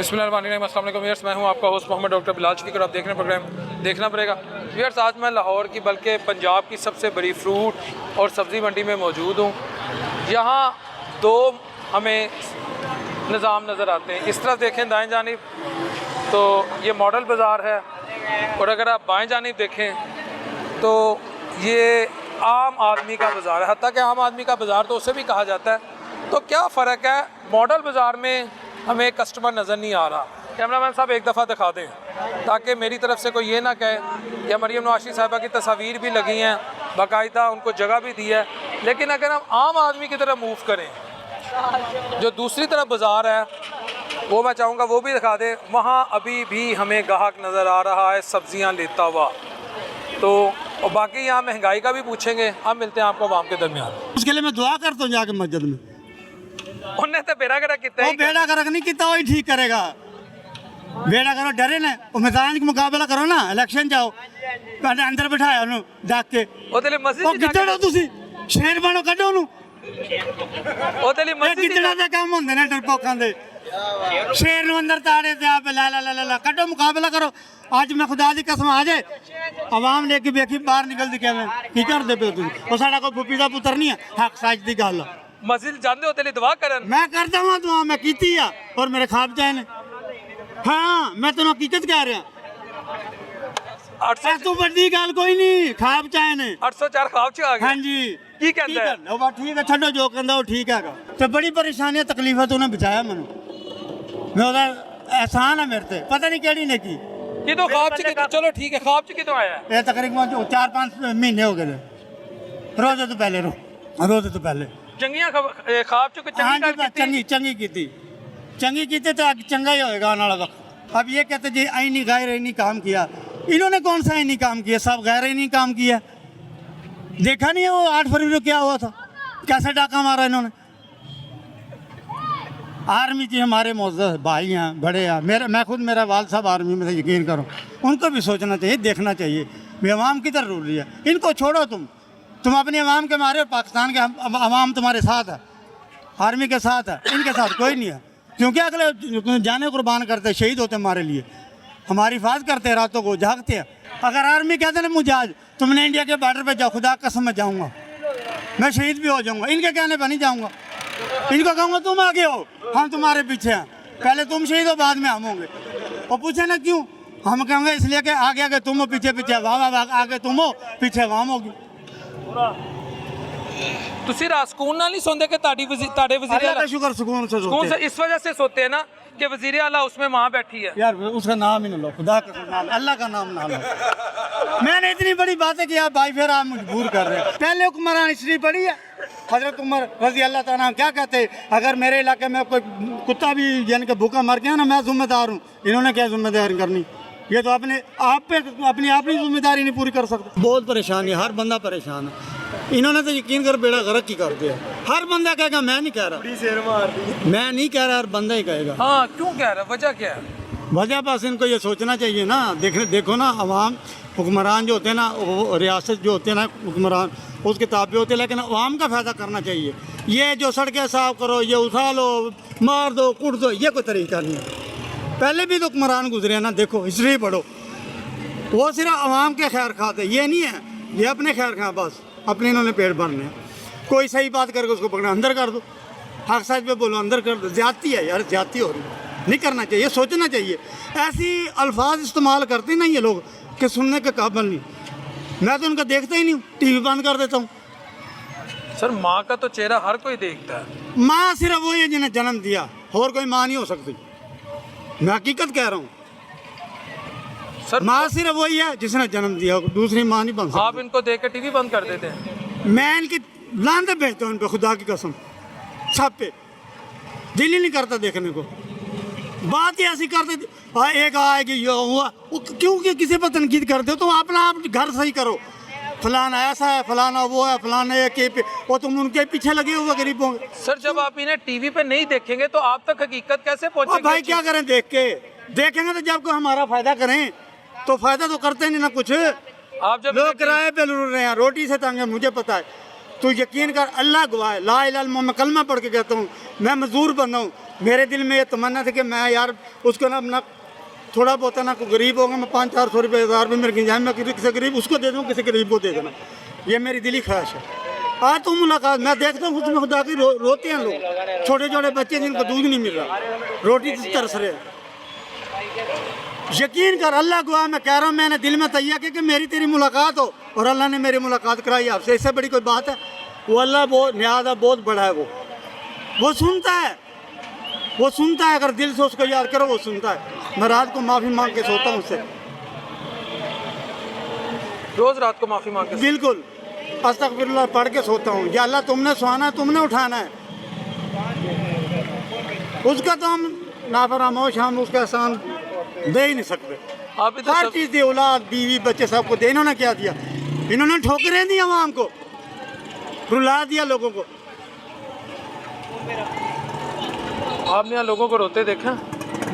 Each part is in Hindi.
बिस्मिल्लाहिर्रहमानिर्रहीम। अस्सलाम वालेकुम व्यूअर्स, मैं हूं आपका होस्ट मोहम्मद डॉक्टर बिलाल शफीक और आप देख रहे हैं प्रोग्राम देखना पड़ेगा। व्यूअर्स, आज मैं लाहौर की बल्कि पंजाब की सबसे बड़ी फ्रूट और सब्ज़ी मंडी में मौजूद हूं। यहाँ दो हमें निज़ाम नज़र आते हैं। इस तरफ देखें दाएँ जानिब तो ये मॉडल बाज़ार है, और अगर आप बाएँ जानिब देखें तो ये आम आदमी का बाज़ार है। हत्ता कि आम आदमी का बाज़ार तो उसे भी कहा जाता है। तो क्या फ़र्क है? मॉडल बाज़ार में हमें कस्टमर नज़र नहीं आ रहा। कैमरामैन साहब एक दफ़ा दिखा दें ताकि मेरी तरफ से कोई ये ना कहे कि मरियम नवाशी साहिबा की तस्वीर भी लगी हैं, बाकायदा उनको जगह भी दी है। लेकिन अगर हम आम आदमी की तरफ मूव करें, जो दूसरी तरफ बाज़ार है वो मैं चाहूँगा वो भी दिखा दें। वहाँ अभी भी हमें गाहक नज़र आ रहा है सब्ज़ियाँ लेता हुआ। तो और बाकी यहाँ महंगाई का भी पूछेंगे। अब मिलते हैं आपको आवाम के दरमियान। उसके लिए मैं दुआ करता हूँ जाके मस्जिद में। उन्हें तो बेड़ा गरक कितना वो बेड़ा गरक नहीं किया, वही ठीक करेगा। बेड़ा करो डरे ने मैदान का मुकाबला करो ना, इलेक्शन जाओ पहले अंदर बिठाया उन्होंने जाग के ओदे मस्जिद कितने हो तुसी शेर बनो कड्डो नु ओदे मस्जिद कितने दे काम होंदे ने डरपोकां दे शेर नु अंदर ताड़े ते आप ला ला ला ला कड्डो मुकाबला करो। आज मैं खुदा दी कसम आ जाए आवाम लेके बेखी बाहर निकल दी कहवे की कर दे पे तुम ओ साडा कोई फुप्पी दा पुत्र नहीं है। हक सच दी गल मस्जिद जांदे होते दुआ करन मैं करदा हां दुआ मैं कीती आ और मेरे ख्वाब चाहे ने। हाँ मैं तेन हकीकत कह रहा। 800 तू बड़ी गल कोई नहीं, ख्वाब चाहे ने 804 ख्वाब च आ गया। हाँ जी की कहंदा है? ਉਹ ਬਾ ਠੀਕ ਹੈ ਛੱਡੋ ਜੋ ਕਹਿੰਦਾ ਉਹ ਠੀਕ ਹੈਗਾ। ਤੇ ਬੜੀ ਪਰੇਸ਼ਾਨੀਆਂ ਤਕਲੀਫਾਂ ਤੋਂ ਉਹਨੇ ਬਚਾਇਆ ਮੈਨੂੰ। ਮੈਂ ਉਹਦਾ एहसान है मेरे ते, पता नहीं केड़ी ने की। ये तो ख्वाब च चलो ठीक है, ख्वाब च कितों आया है? ये तकरीबन 4-5 महीने हो गए रोजे तो पहले रोजे तो पहले चंगियां ख्वाब च हाँ चंगी जी चंगी की तो चंगा ही होएगा आने वाला वक्त। अब ये कहते जी आई नहीं गैर नहीं काम किया, इन्होंने कौन सा नहीं काम किया? सब गैर नहीं काम किया। देखा नहीं है वो 8 फरवरी को क्या हुआ था, कैसे डाका मारा इन्होंने। आर्मी जी हमारे मोअज़्ज़ज़ भाई हैं, बड़े हैं। मेरा वाल साहब आर्मी में से, यकीन करो उनको भी सोचना चाहिए, देखना चाहिए भी अवाम किधर रूल रही है। इनको छोड़ो, तुम अपने अवाम के मारे, पाकिस्तान के अवाम तुम्हारे साथ है, आर्मी के साथ है, इनके साथ कोई नहीं है। क्योंकि अगले जाने कुर्बान करते, शहीद होते हमारे लिए, हमारी हिफाजत करते हैं, रातों को जागते हैं। अगर आर्मी कहते ना मुझे आज तुमने इंडिया के बॉर्डर पर जाओ, खुदा कसम मैं जाऊँगा, मैं शहीद भी हो जाऊँगा, इनके कहने पर नहीं जाऊँगा। इनको कहूँगा तुम आगे हो, हम तुम्हारे पीछे हैं, पहले तुम शहीद हो बाद में हम होंगे। और पूछे ना क्यों, हम कहेंगे इसलिए कि आगे आगे तुम हो, पीछे पीछे वाह, आगे तुम हो, पीछे अवाम होगी। तुसी रात सुकून ना नहीं सोंदे कि ताड़ी वज़ीर अल्लाह का शुक्र सुकून से सोते हैं। इस वजह से सोते हैं ना कि वज़ीर आला उसमें माँ बैठी है। यार उसका नाम ही ना लो, खुदा का नाम, अल्लाह का नाम ना लो। मैंने इतनी बड़ी बातें की आप भाई, फिर आप मजबूर कर रहे हैं। पहले हुक्मरान इसलिए पड़ी है, हजरत उमर रजी अल्लाह तआला क्या कहते, अगर मेरे इलाके में कोई कुत्ता भी यानी कि भूखा मर गया ना, मैं जिम्मेदार हूँ। इन्होंने क्या जिम्मेदारी करनी, ये तो अपनी अपनी जिम्मेदारी नहीं पूरी कर सकते। बहुत परेशानी है, हर बंदा परेशान है। इन्होंने तो यकीन कर बेड़ा गर्क ही कर दिया। हर बंदा कहेगा, मैं नहीं कह रहा, मैं नहीं कह रहा, हर बंदा ही कहेगा। हाँ क्यों कह रहा, वजह क्या है? वजह बस इनको ये सोचना चाहिए ना, देखो ना अवाम, हुक्मरान जो होते हैं ना, रियासत जो होते हैं ना हुक्मरान, उसके ताबे होते हैं, लेकिन अवाम का फ़ायदा करना चाहिए। ये जो सड़कें साफ़ करो, ये उठा लो, मार दो, कूट दो, ये कोई तरीका नहीं है। पहले भी तो हुक्मरान गुजरे ना, देखो हिस्ट्री पढ़ो, वो सिर्फ अवाम के खैर खाते, ये नहीं है ये अपने खैर खा, बस अपने इन्होंने पेट भरने। कोई सही बात करके उसको पकड़ना, अंदर कर दो, हक सच पे बोलो, अंदर कर दो। ज्यादती है यार, ज्यादती हो रही है, नहीं करना चाहिए, सोचना चाहिए। ऐसी अल्फाज इस्तेमाल करते ना ये लोग कि सुनने के काबिल नहीं। मैं तो उनका देखता ही नहीं हूँ, टीवी बंद कर देता हूँ। सर माँ का तो चेहरा हर कोई देखता है। माँ सिर्फ वही है जिन्हें जन्म दिया, और कोई माँ नहीं हो सकती, मैं हकीकत कह रहा हूँ। सर माँ सिर्फ वही है जिसने जन्म दिया, दूसरी माँ नहीं बन सकती। आप इनको देख के टीवी बंद कर देते हैं। मैं इनकी लानत भेजता हूँ इन पे, खुदा की कसम, सब पे दिल ही नहीं करता देखने को। बात ही ऐसी करते एक आएगी ये हुआ, क्योंकि किसी पर तनकीद करते हो तो अपना आप घर सही करो। फलाना ऐसा है, फलाना वो है, फलाना के वो तुम उनके पीछे लगे हुए गरीबों। सर जब आप इन्हें टीवी पे नहीं देखेंगे तो आप तक हकीकत कैसे पहुंचेगी? भाई क्या करें, देखेंगे तो जब कोई हमारा फायदा करें, तो फायदा तो करते नहीं ना कुछ। आप जब लोग किराए पे लुट रहे हैं, रोटी से तंग है, मुझे पता है। तो यकीन कर, अल्लाह गवाह है, ला इलाहा इल्लल्लाह, मैं कलमा पढ़ के कहता हूँ, मैं मजदूर बंदा हूँ। मेरे दिल में ये तमन्ना थी कि मैं यार उसको ना अपना थोड़ा बहुत है ना, कोई गरीब होगा, मैं 500-400 रुपये 1000 रुपये मेरे गिंजान में किसी गरीब उसको दे दूँ, किसी गरीब को दे देना, ये मेरी दिली ख्वाहिश है। आज तो मुलाकात मैं देखता हूँ उसमें खुदा की रोते हैं लोग, छोटे छोटे बच्चे जिनको दूध नहीं मिल रहा, रोटी से तरस रहे। यकीन कर, अल्लाह गवाह, मैं कह रहा हूँ, मैंने दिल में तैयार किया कि मेरी तेरी मुलाकात हो, और अल्लाह ने मेरी मुलाकात कराई आपसे। इससे बड़ी कोई बात है? वो अल्लाह बहुत न्याज़ बहुत बड़ा है, वो सुनता है, वो सुनता है। अगर दिल से उसको याद करो वो सुनता है। मैं रात को माफ़ी मांग के सोता हूँ उससे, रोज़ रात को माफ़ी मांग के? बिल्कुल, अस्तगफिरुल्लाह पढ़ के सोता हूँ। या अल्लाह तुमने सुहाना है, तुमने उठाना है, उसका तो हम नाफरमाश, हम उसका एहसान दे ही नहीं सकते। आप इधर हर चीज़ दी, औलाद बीवी बच्चे सबको दे। इन्होंने क्या दिया? इन्होंने ठोकरें दी आवाम को, रुला दिया लोगों को। आपने यहाँ लोगों को रोते देखा?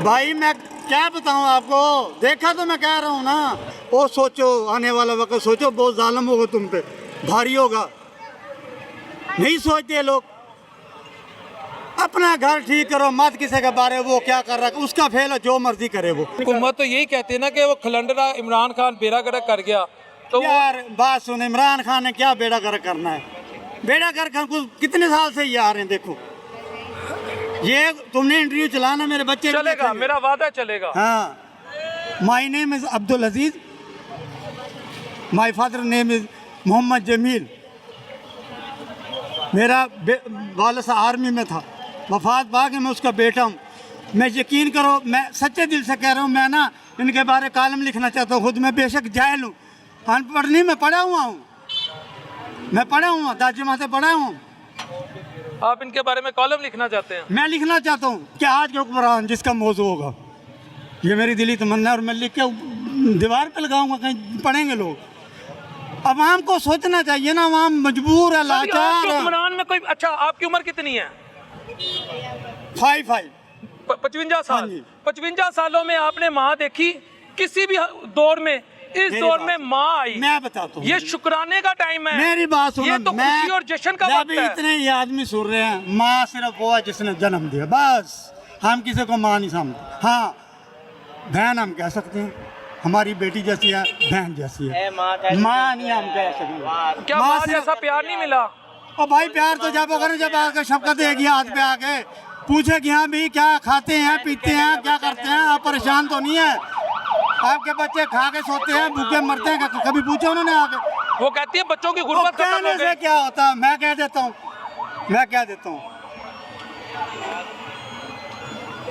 भाई मैं क्या बताऊँ आपको, देखा तो मैं कह रहा हूँ ना। वो सोचो आने वाला वक्त, सोचो बहुत जालिम होगा तुम पे, भारी होगा। नहीं सोचते लोग। अपना घर ठीक करो, मत किसी के बारे में वो क्या कर रहा है, उसका फेल है, जो मर्जी करे वो। हुकूमत तो यही कहती है ना कि वो खलंडरा इमरान खान बेड़ा गर्क कर गया, तो यार बात सुन, इमरान खान ने क्या बेड़ा गर्क करना है? बेड़ा गर्क हम कितने साल से ये आ रहे हैं। देखो ये तुमने इंटरव्यू चलाना, मेरे बच्चे चलेगा, मेरा वादा चलेगा। हाँ, my name is Abdul Aziz, my father name is Mohammad Jamil. मेरा वालिद साहब आर्मी में था, वफात पा के मैं उसका बेटा हूँ। मैं यकीन करो, मैं सच्चे दिल से कह रहा हूँ, मैं ना इनके बारे कालम लिखना चाहता हूँ। खुद मैं बेशक जाहिल हूँ, अनपढ़ नहीं, मैं पढ़ा हुआ हूँ, मैं पढ़ा हुआ, दाजमा से पढ़ा हूँ। आप इनके बारे में कॉलम लिखना चाहते हैं? मैं लिखना चाहता हूँ कि आज के हुक्मरान जिसका मौजू होगा, ये मेरी दिली तमन्ना है, और मैं लिख के दीवार पे लगाऊंगा, कहीं पढ़ेंगे लोग। अवाम को सोचना चाहिए ना, अवाम मजबूर है, लाचार है। हुक्मरान में कोई, अच्छा आपकी उम्र कितनी है? 55 55 साल। हाँ जी। 55 सालों में आपने माँ देखी किसी भी दौर में? इस दौर में माँ आई, मैं बताता हूँ, ये शुक्राने का टाइम है। मेरी बात सुनो, ये तो खुशी और जश्न का वक्त है। इतने ये आदमी सुन रहे हैं, माँ सिर्फ वो है जिसने जन्म दिया, बस। हम किसी को माँ नहीं समझते। हाँ, बहन हम कह सकते हैं, हमारी बेटी जैसी है, बहन जैसी है, माँ नहीं हम कह सकते। क्या माँ जैसा प्यार नहीं मिला? और भाई प्यार तो जब अगर जब आकर शफकत देगी हाथ पे आके, पूछे कि हाँ भाई क्या खाते हैं, पीते हैं, क्या करते हैं, आप परेशान तो नहीं है? आपके बच्चे खा के सोते हैं, भूखे मरते हैं, कभी पूछे उन्होंने आके? वो कहती है बच्चों की गुर्बत खत्म हो से गई। क्या होता है? मैं कह देता हूँ, मैं कह देता हूँ।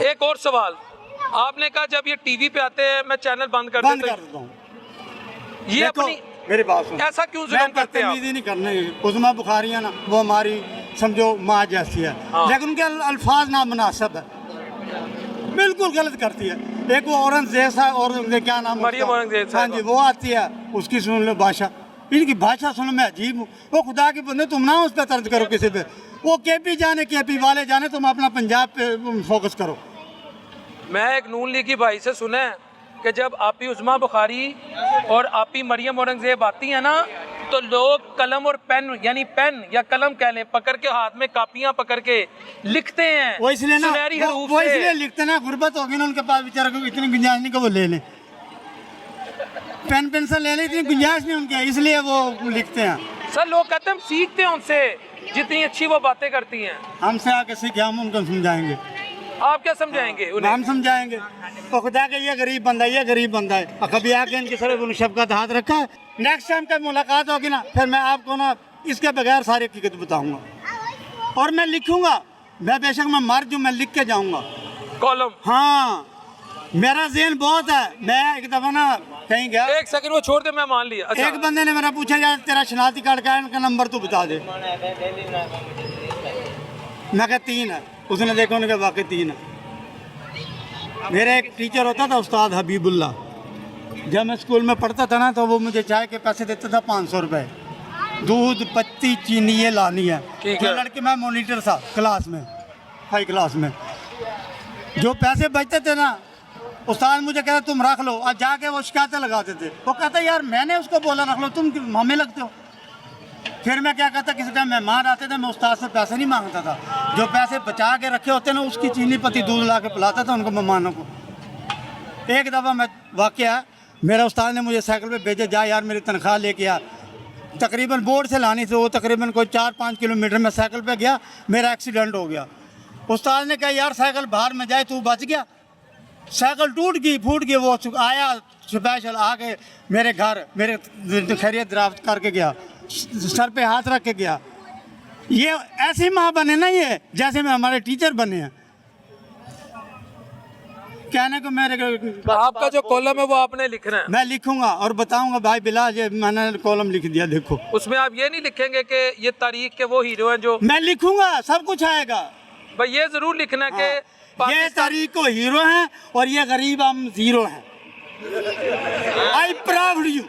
एक और सवाल, आपने कहा जब ये टीवी पे आते हैं मैं चैनल बंद कर देता हूँ। ये अपनी मेरी बात सुनो, ऐसा क्यों जुल्म करते हैं आप? नहीं करने, उस्मा बुखारी है ना, वो हमारी समझो माँ जैसी है, लेकिन उनके अल्फाज नामुनासिब है, बिल्कुल गलत करती है। एक वो औरंगजेब सा, और क्या नाम, मरियम औरंगजेब। हाँ जी, वो आती है, उसकी सुन लो भाषा, इनकी भाषा सुनो, मैं अजीब हूँ। वो खुदा के बंदे, तुम ना उस पर तर्ज करो किसी पे, वो केपी जाने, केपी वाले जाने, तुम अपना पंजाब पे फोकस करो। मैं एक नून लीगी भाई से सुना है कि जब आपी उस्मा बुखारी और आपी मरियम औरंगजेब आती है ना, तो लोग कलम और पेन, यानी पेन या कलम कह लें, पकड़ के हाथ में कापियां पकड़ के लिखते हैं। वो इसलिए ना, सुनहरी हरूफ वो से। इसलिए लिखते ना, गुर्बत होगी ना उनके पास, बेचारा को इतनी गुंजाइश नहीं कि वो ले लें, पेन पेंसिल ले लें, इतनी गुंजाइश नहीं उनके, इसलिए वो लिखते हैं। सर लोग कहते हैं हम सीखते हैं उनसे, जितनी अच्छी वो बातें करती हैं। हमसे आके सीखे, हम उनको समझाएंगे। आप क्या समझाएंगे उन्हें? हम समझाएंगे। तो खुदा के ये गरीब बंदा है, ये गरीब बंदा है, और कभी आके इनकी सरफ शफकत हाथ रखा है। नेक्स्ट टाइम कब मुलाकात होगी ना, फिर मैं आपको ना इसके बगैर सारी हकीकत बताऊंगा, और मैं लिखूंगा। मैं बेशक मैं मर जाऊँ, मैं लिख के जाऊंगा कॉलम। हाँ, मेरा ज़हन बहुत है। मैं एक दफ़ा ना कहीं गया, एक सेकंड वो छोड़ दे, मैं मान लिया। अच्छा। एक बंदे ने मेरा पूछा, यार तेरा शनाख्ती कार्ड का है, इनका नंबर तो बता दे। मैं कहा 3 है। उसने देखा, उनके वाकई 3 है। मेरा एक टीचर होता था उस्ताद हबीबुल्ला, जब मैं स्कूल में पढ़ता था ना, तो वो मुझे चाय के पैसे देता था 500 रुपये, दूध पत्ती चीनी ये लानी है। ठीक जो है। लड़के, मैं मॉनिटर था क्लास में, हाई क्लास में, जो पैसे बचते थे ना, उस्ताद मुझे कहता तुम रख लो, और जाके वो शिकायतें लगाते थे। वो कहता यार मैंने उसको बोला रख लो, तुम हमें लगते हो। फिर मैं क्या करता, किसी टाइम मेहमान आते थे, मैं उस्ताद से पैसे नहीं मांगता था, जो पैसे बचा के रखे होते ना उसकी चीनी पत्ती दूध ला के पिलाता था उनको, मेहमानों को। एक दफ़ा मैं वाकया, मेरा उस्ताद ने मुझे साइकिल पे भेजे, जा यार मेरी तनख्वाह लेके आ। तकरीबन बोर्ड से लानी थी वो, तकरीबन कोई 4-5 किलोमीटर में साइकिल पे गया, मेरा एक्सीडेंट हो गया। उस्ताद ने कहा यार साइकिल बाहर में जाए, तू बच गया। साइकिल टूट गई, फूट गई, वो आया स्पेशल आके मेरे घर, मेरे खैरियत दराफ्त करके गया, सर पे हाथ रख के गया। ये ऐसी माँ बने ना ये, जैसे में हमारे टीचर बने हैं। कहने को मेरे आपका जो कॉलम है वो आपने लिखना है। मैं लिखूंगा और बताऊंगा भाई बिलाल ये मैंने कॉलम लिख दिया, देखो। उसमें आप ये नहीं लिखेंगे कि ये तारीख के वो हीरो हैं जो, मैं लिखूंगा, सब कुछ आएगा भाई ये जरूर लिखना है कि ये तारीख को हीरो हैं और ये गरीब हम जीरो हैं। I proud you.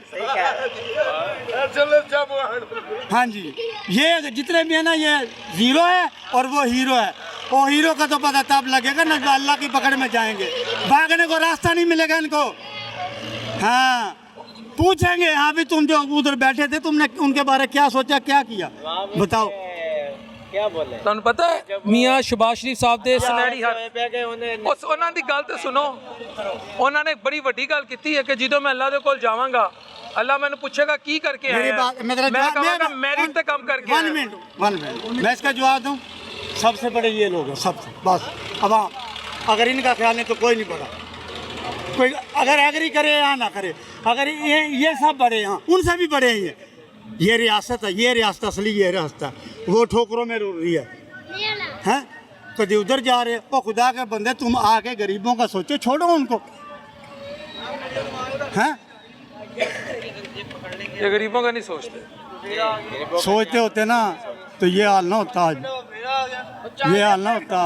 हाँ जी, ये जितने भी है ना ये जीरो है और वो हीरो है। वो हीरो का तो पता तब लगेगा ना जो अल्लाह की पकड़ में जाएंगे, भागने को रास्ता नहीं मिलेगा इनको। हाँ, पूछेंगे हाँ भी तुम जो उधर बैठे थे तुमने उनके बारे में क्या सोचा, क्या किया, बताओ क्या बोले। ਤੁਹਾਨੂੰ ਪਤਾ ਹੈ ਮੀਆਂ ਸ਼ਬਾਜ਼ ਸ਼ਰੀਫ ਸਾਹਿਬ ਦੇ ਸਨੈੜੀ ਹੱਥ, ਉਸ ਉਹਨਾਂ ਦੀ ਗੱਲ ਤੇ ਸੁਣੋ। ਉਹਨਾਂ ਨੇ ਬੜੀ ਵੱਡੀ ਗੱਲ ਕੀਤੀ ਹੈ ਕਿ ਜਦੋਂ ਮੈਂ ਅੱਲਾ ਦੇ ਕੋਲ ਜਾਵਾਂਗਾ, अल्लाह मैंने पूछेगा की करके मेरी आया, बात मैं कहूँगा मेरिट पे कम करके आया। 1 मिनट मैं इसका जवाब दूँ। सबसे बड़े ये लोग हैं, सबसे बस। अब अगर इनका ख्याल नहीं तो कोई नहीं बड़ा, कोई अगर एग्री करे या ना करे, अगर ये सब बड़े हैं, उनसे भी बड़े हैं। ये रियासत है, ये रियासत असली ये रियासत है, वो ठोकरों में रुल रही है। कभी उधर जा रहे हो, खुदा के बंदे तुम आके गरीबों का सोचो, छोड़ो उनको। हैं ये गरीबों का नहीं सोचते, सोचते होते ना तो ये हाल ना होता आज, ये हाल ना होता।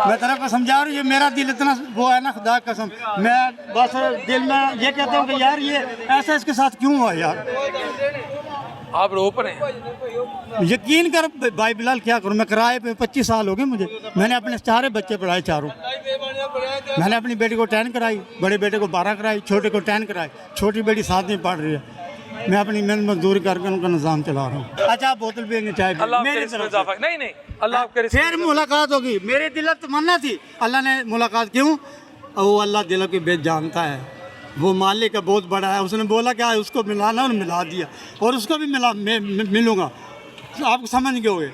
मैं तेरे को समझा रहा हूँ, ये मेरा दिल इतना वो है ना, खुदा की कसम, मैं बस दिल में ये कहता हूँ कि यार ये ऐसा इसके साथ क्यों हुआ यार। आप रो पड़े हैं। यकीन कर भाई बिलाल, क्या करूँ मैं, किराए पे 25 साल हो गए मुझे। मैंने अपने सारे बच्चे पढ़ाए, चारों। मैंने अपनी बेटी को 10 कराई, बड़े बेटे को 12 कराई, छोटे को 10 कराई, छोटी बेटी 7 में पढ़ रही है। मैं अपनी मेहनत मजदूरी करके उनका निज़ाम चला रहा हूँ। अच्छा आप बोतल पियेंगे, चाय अल्लाह मेरी आपके रिस्क में तरफ इजाफा, नहीं अल्लाह आपके रिस्क में फिर मुलाकात होगी। मेरे दिल तमन्ना थी, अल्लाह ने मुलाकात क्यों, वो अल्लाह दिलों की बेच जानता है, वो मालिक का बहुत बड़ा है। उसने बोला क्या उसको मिलाना और मिला दिया, और उसको भी मिला, मैं मिलूँगा। आप समझ गए होगे।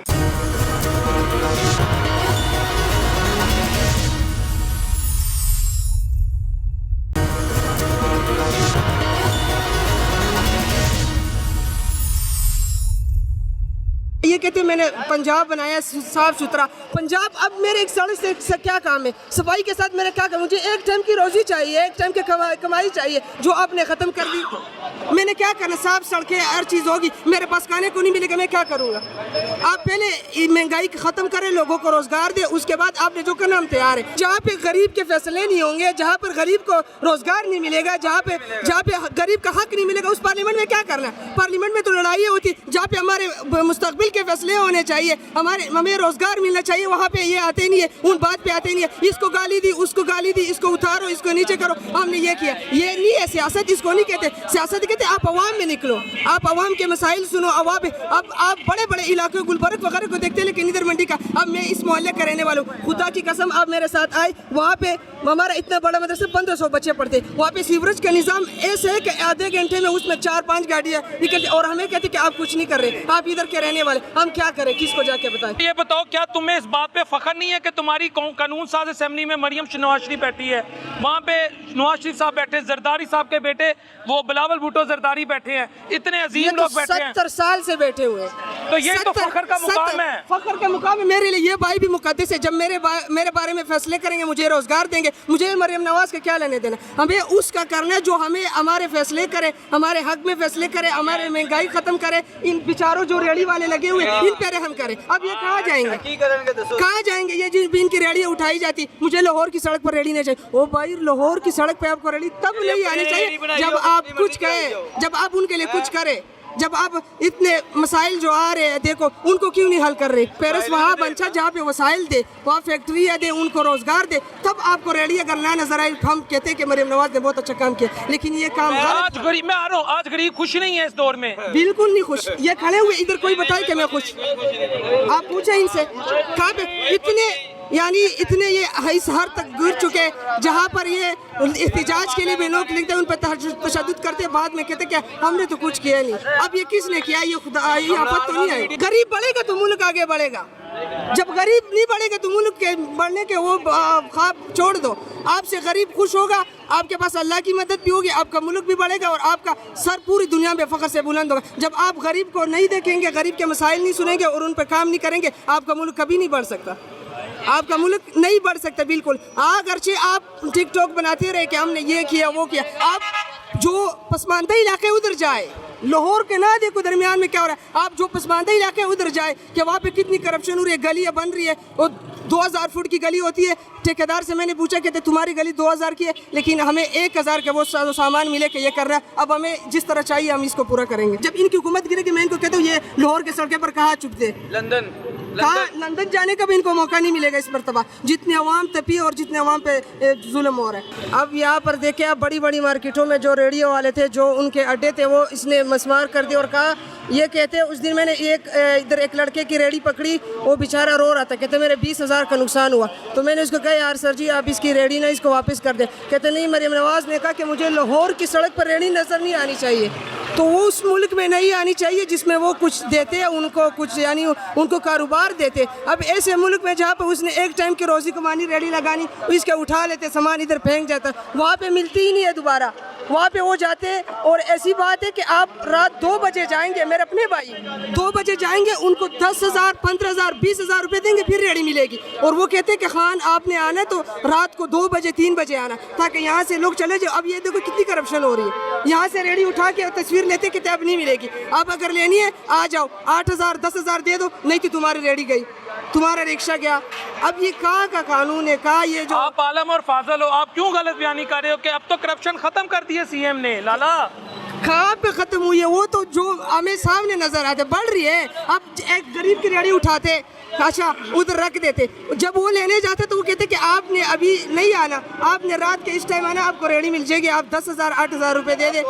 ये कहते हैं मैंने पंजाब बनाया साफ सुथरा पंजाब। अब मेरे एक सड़क से क्या काम है, सफाई के साथ मेरा क्या काम, मुझे एक टाइम की रोजी चाहिए, एक टाइम की कमाई चाहिए, जो आपने ख़त्म कर दी। मैंने क्या करना, साफ सड़कें हर चीज़ होगी, मेरे पास खाने को नहीं मिलेगा, मैं क्या करूँगा। आप पहले महंगाई ख़त्म करें, लोगों को रोज़गार दे, उसके बाद आपने जो करना हम तैयार है। जहाँ पे गरीब के फैसले नहीं होंगे, जहाँ पर गरीब को रोज़गार नहीं मिलेगा, जहाँ पे गरीब का हक नहीं मिलेगा, उस पार्लियामेंट में क्या करना है। पार्लियामेंट में तो लड़ाई होती, जहाँ पे हमारे मुस्तकबिल के फैसले होने चाहिए, हमें रोजगार मिलना चाहिए, वहाँ पे ये आते नहीं है, उन बात पे आते नहीं है। इसको गाली दी, उसको गाली दी, इसको उतारो, इसको नीचे करो, हमने ये किया। ये नहीं है सियासत, इसको नहीं कहते सियासत, कहते आप अवाम में निकलो, आप अवाम के मसाइल सुनो। अवाम अब आप बड़े बड़े इलाके गुलबर्ग वगैरह को देखते हैं, लेकिन इधर मंडी का, अब मैं इस मोहल्ले का रहने वाला हूँ, खुदा की कसम आप मेरे साथ आए, वहाँ पे हमारा इतना बड़ा मदरसा 1500 बच्चे पढ़ते, वहाँ पे सीवरेज का निज़ाम ऐसे है कि आधे घंटे में उसमें 4-5 गाड़ियाँ निकलती, और हमें कहते कि आप कुछ नहीं कर रहे, आप इधर के रहने वाले, हम क्या करें, किसको जाके बताएं। ये बताओ क्या तुम्हें इस बात पे फख्र नहीं है कि तुम्हारी कानून साज असेंबली में मरियम नवाज शरीफ बैठी है, वहाँ पे नवाज शरीफ साहब बैठे, जरदारी साहब के बेटे वो बिलावल भुट्टो जरदारी बैठे हैं, इतने अजीम लोग बैठे हैं, 70 साल से बैठे हुए। तो ये तो फख्र का मुकाम है। फख्र का मुकाम है मेरे लिए, ये भाई भी मुकद्दस है। जब मेरे बारे में फैसले करेंगे, मुझे रोजगार देंगे, मुझे मरियम नवाज का क्या लेने देना, हमें उसका करना है जो हमें हमारे फैसले करे, हमारे हक में फैसले करे, हमारे महंगाई खत्म करे। इन बेचारों जो रेडी वाले लगे हुए इन पे रहम करे। अब ये कहाँ जाएंगे, कहाँ जाएंगे, ये जिन भी इनकी रेडियाँ उठाई जाती, मुझे लाहौर की सड़क पर रेडी नहीं चाहिए। ओ भाई, लाहौर की सड़क पे आपको रेडी तब नहीं आनी चाहिए जब आप कुछ कहें, जब आप उनके लिए कुछ करें, जब अब इतने मसाइल जो आ रहे हैं देखो उनको क्यों नहीं हल कर रहे। पेरिस वहाँ बनता जहाँ पे वसाइल दे, वहाँ फैक्ट्रियाँ दे, उनको रोजगार दे, तब आपको रेडी अगर ना नजर आए। हम कहते हैं कि मरियम नवाज ने बहुत अच्छा काम किया, लेकिन ये काम आज गरीब, मैं आ रहा हूँ, आज गरीब खुश नहीं है इस दौर में, बिल्कुल नहीं खुश। ये खड़े हुए इधर, कोई बताए कि मैं खुश? आप पूछे इनसे कहाँ पे इतने यानी इतने ये इस हर तक गिर चुके जहाँ पर ये एहतिजाज के लिए भी लोग लिखते हैं, उन पर तशद्दुद करते हैं, बाद में कहते क्या हमने तो कुछ किया नहीं। अब ये किसने किया? ये खुदा, ये आफत तो नहीं आई। गरीब बढ़ेगा तो मुल्क आगे बढ़ेगा, जब गरीब नहीं बढ़ेगा तो मुल्क के बढ़ने के वो ख्वाब छोड़ दो। आपसे गरीब खुश होगा, आपके पास अल्लाह की मदद भी होगी, आपका मुल्क भी बढ़ेगा और आपका सर पूरी दुनिया में फ़ख्र से बुलंद होगा। जब आप गरीब को नहीं देखेंगे, गरीब के मसाइल नहीं सुनेंगे और उन पर काम नहीं करेंगे, आपका मुल्क कभी नहीं बढ़ सकता, आपका मुल्क नहीं बढ़ सकता बिल्कुल। अगरचे आप टिकटॉक बनाते रहे कि हमने ये किया वो किया, आप जो पसमानदा इलाके उधर जाए, लाहौर के ना देखो दरमियान में क्या हो रहा है, आप जो पसमानदा इलाके उधर जाए कि वहाँ पे कितनी करप्शन हो रही है, गलियाँ बन रही है, और 2000 फुट की गली होती है। ठेकेदार से मैंने पूछा कि तुम्हारी गली 2000 की है, लेकिन हमें 1000 का वो सामान मिले कि ये कर रहा है, अब हमें जिस तरह चाहिए हम इसको पूरा करेंगे। जब इनकी हुकूमत गिरेगी मैं इनको कहता हूँ ये लाहौर के सड़कें पर कहाँ चुपते, लंदन जाने का भी इनको मौका नहीं मिलेगा इस मरतबा, जितने अवाम तपी और जितने अवाम पे जुल्म हो रहा है। अब यहाँ पर देखे आप बड़ी बड़ी मार्केटों में जो रेडियो वाले थे, जो उनके अड्डे थे, वो इसने मसमार कर दिया और कहा ये कहते उस दिन मैंने इधर एक लड़के की रेडी पकड़ी, वो बेचारा रो रहा था, कहते मेरे 20,000 का नुकसान हुआ। तो मैंने उसको कहा यार सर जी आप इसकी रेडी ना इसको वापस कर दे। कहते नहीं, मरियम नवाज ने कहा कि मुझे लाहौर की सड़क पर रेडी नज़र नहीं आनी चाहिए, तो वो उस मुल्क में नहीं आनी चाहिए जिसमें वो कुछ देते उनको, कुछ यानी उनको कारोबार देते। अब ऐसे मुल्क में जहाँ पर उसने एक टाइम की रोज़ी कमानी, रेडी लगानी, इसके उठा लेते सामान इधर फेंक जाता, वहाँ पे मिलती ही नहीं है दोबारा, वहाँ पे वो जाते। और ऐसी बात है कि आप रात 2 बजे जाएंगे, मेरे अपने भाई 2 बजे जाएंगे, उनको 10,000 15,000 20,000 रुपये देंगे, फिर रेडी मिलेगी। और वो कहते हैं कि खान आपने आना तो रात को 2 बजे 3 बजे आना, ताकि यहाँ से लोग चले जाओ। अब ये देखो कितनी करप्शन हो रही है, यहाँ से रेडी उठा के तस्वीर लेते कि अब नहीं मिलेगी, अब अगर लेनी है आ जाओ, 8,000 10,000 दे दो, नहीं तो तुम्हारी रेडी गई, तुम्हारा रिक्शा गया। अब ये कहाँ का कानून है? कहाँ ये जो आप आलम और फाजल हो, आप क्यों गलत बयानी कर रहे हो कि अब तो करप्शन खत्म कर दी है सीएम ने? लाला कहाँ पे खत्म हुई है? वो तो जो हमें सामने नजर आते बढ़ रही है। अब एक गरीब की रेडी उठाते, अच्छा उधर रख देते, जब वो लेने जाते तो वो कहते कि आपने अभी नहीं आना, आपने रात के इस टाइम आना, आपको रेडी मिल जाएगी, आप 10,000 8,000 रुपए दे दे,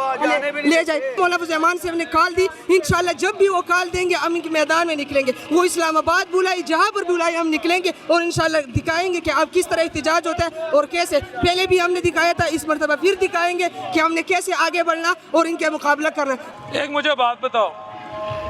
ले जाए। मौलाना रहमान साहब ने कॉल दी, इंशाल्लाह जब भी वो कॉल देंगे हम इनके मैदान में निकलेंगे। वो इस्लामाबाद बुलाई, जहाँ पर बुलाई हम निकलेंगे और इंशाल्लाह दिखाएंगे कि अब किस तरह एहतिजाज होता है और कैसे। पहले भी हमने दिखाया था, इस मरतबा फिर दिखाएंगे कि हमने कैसे आगे बढ़ना और इनके मुकाबला करना। एक मुझे बात बताओ,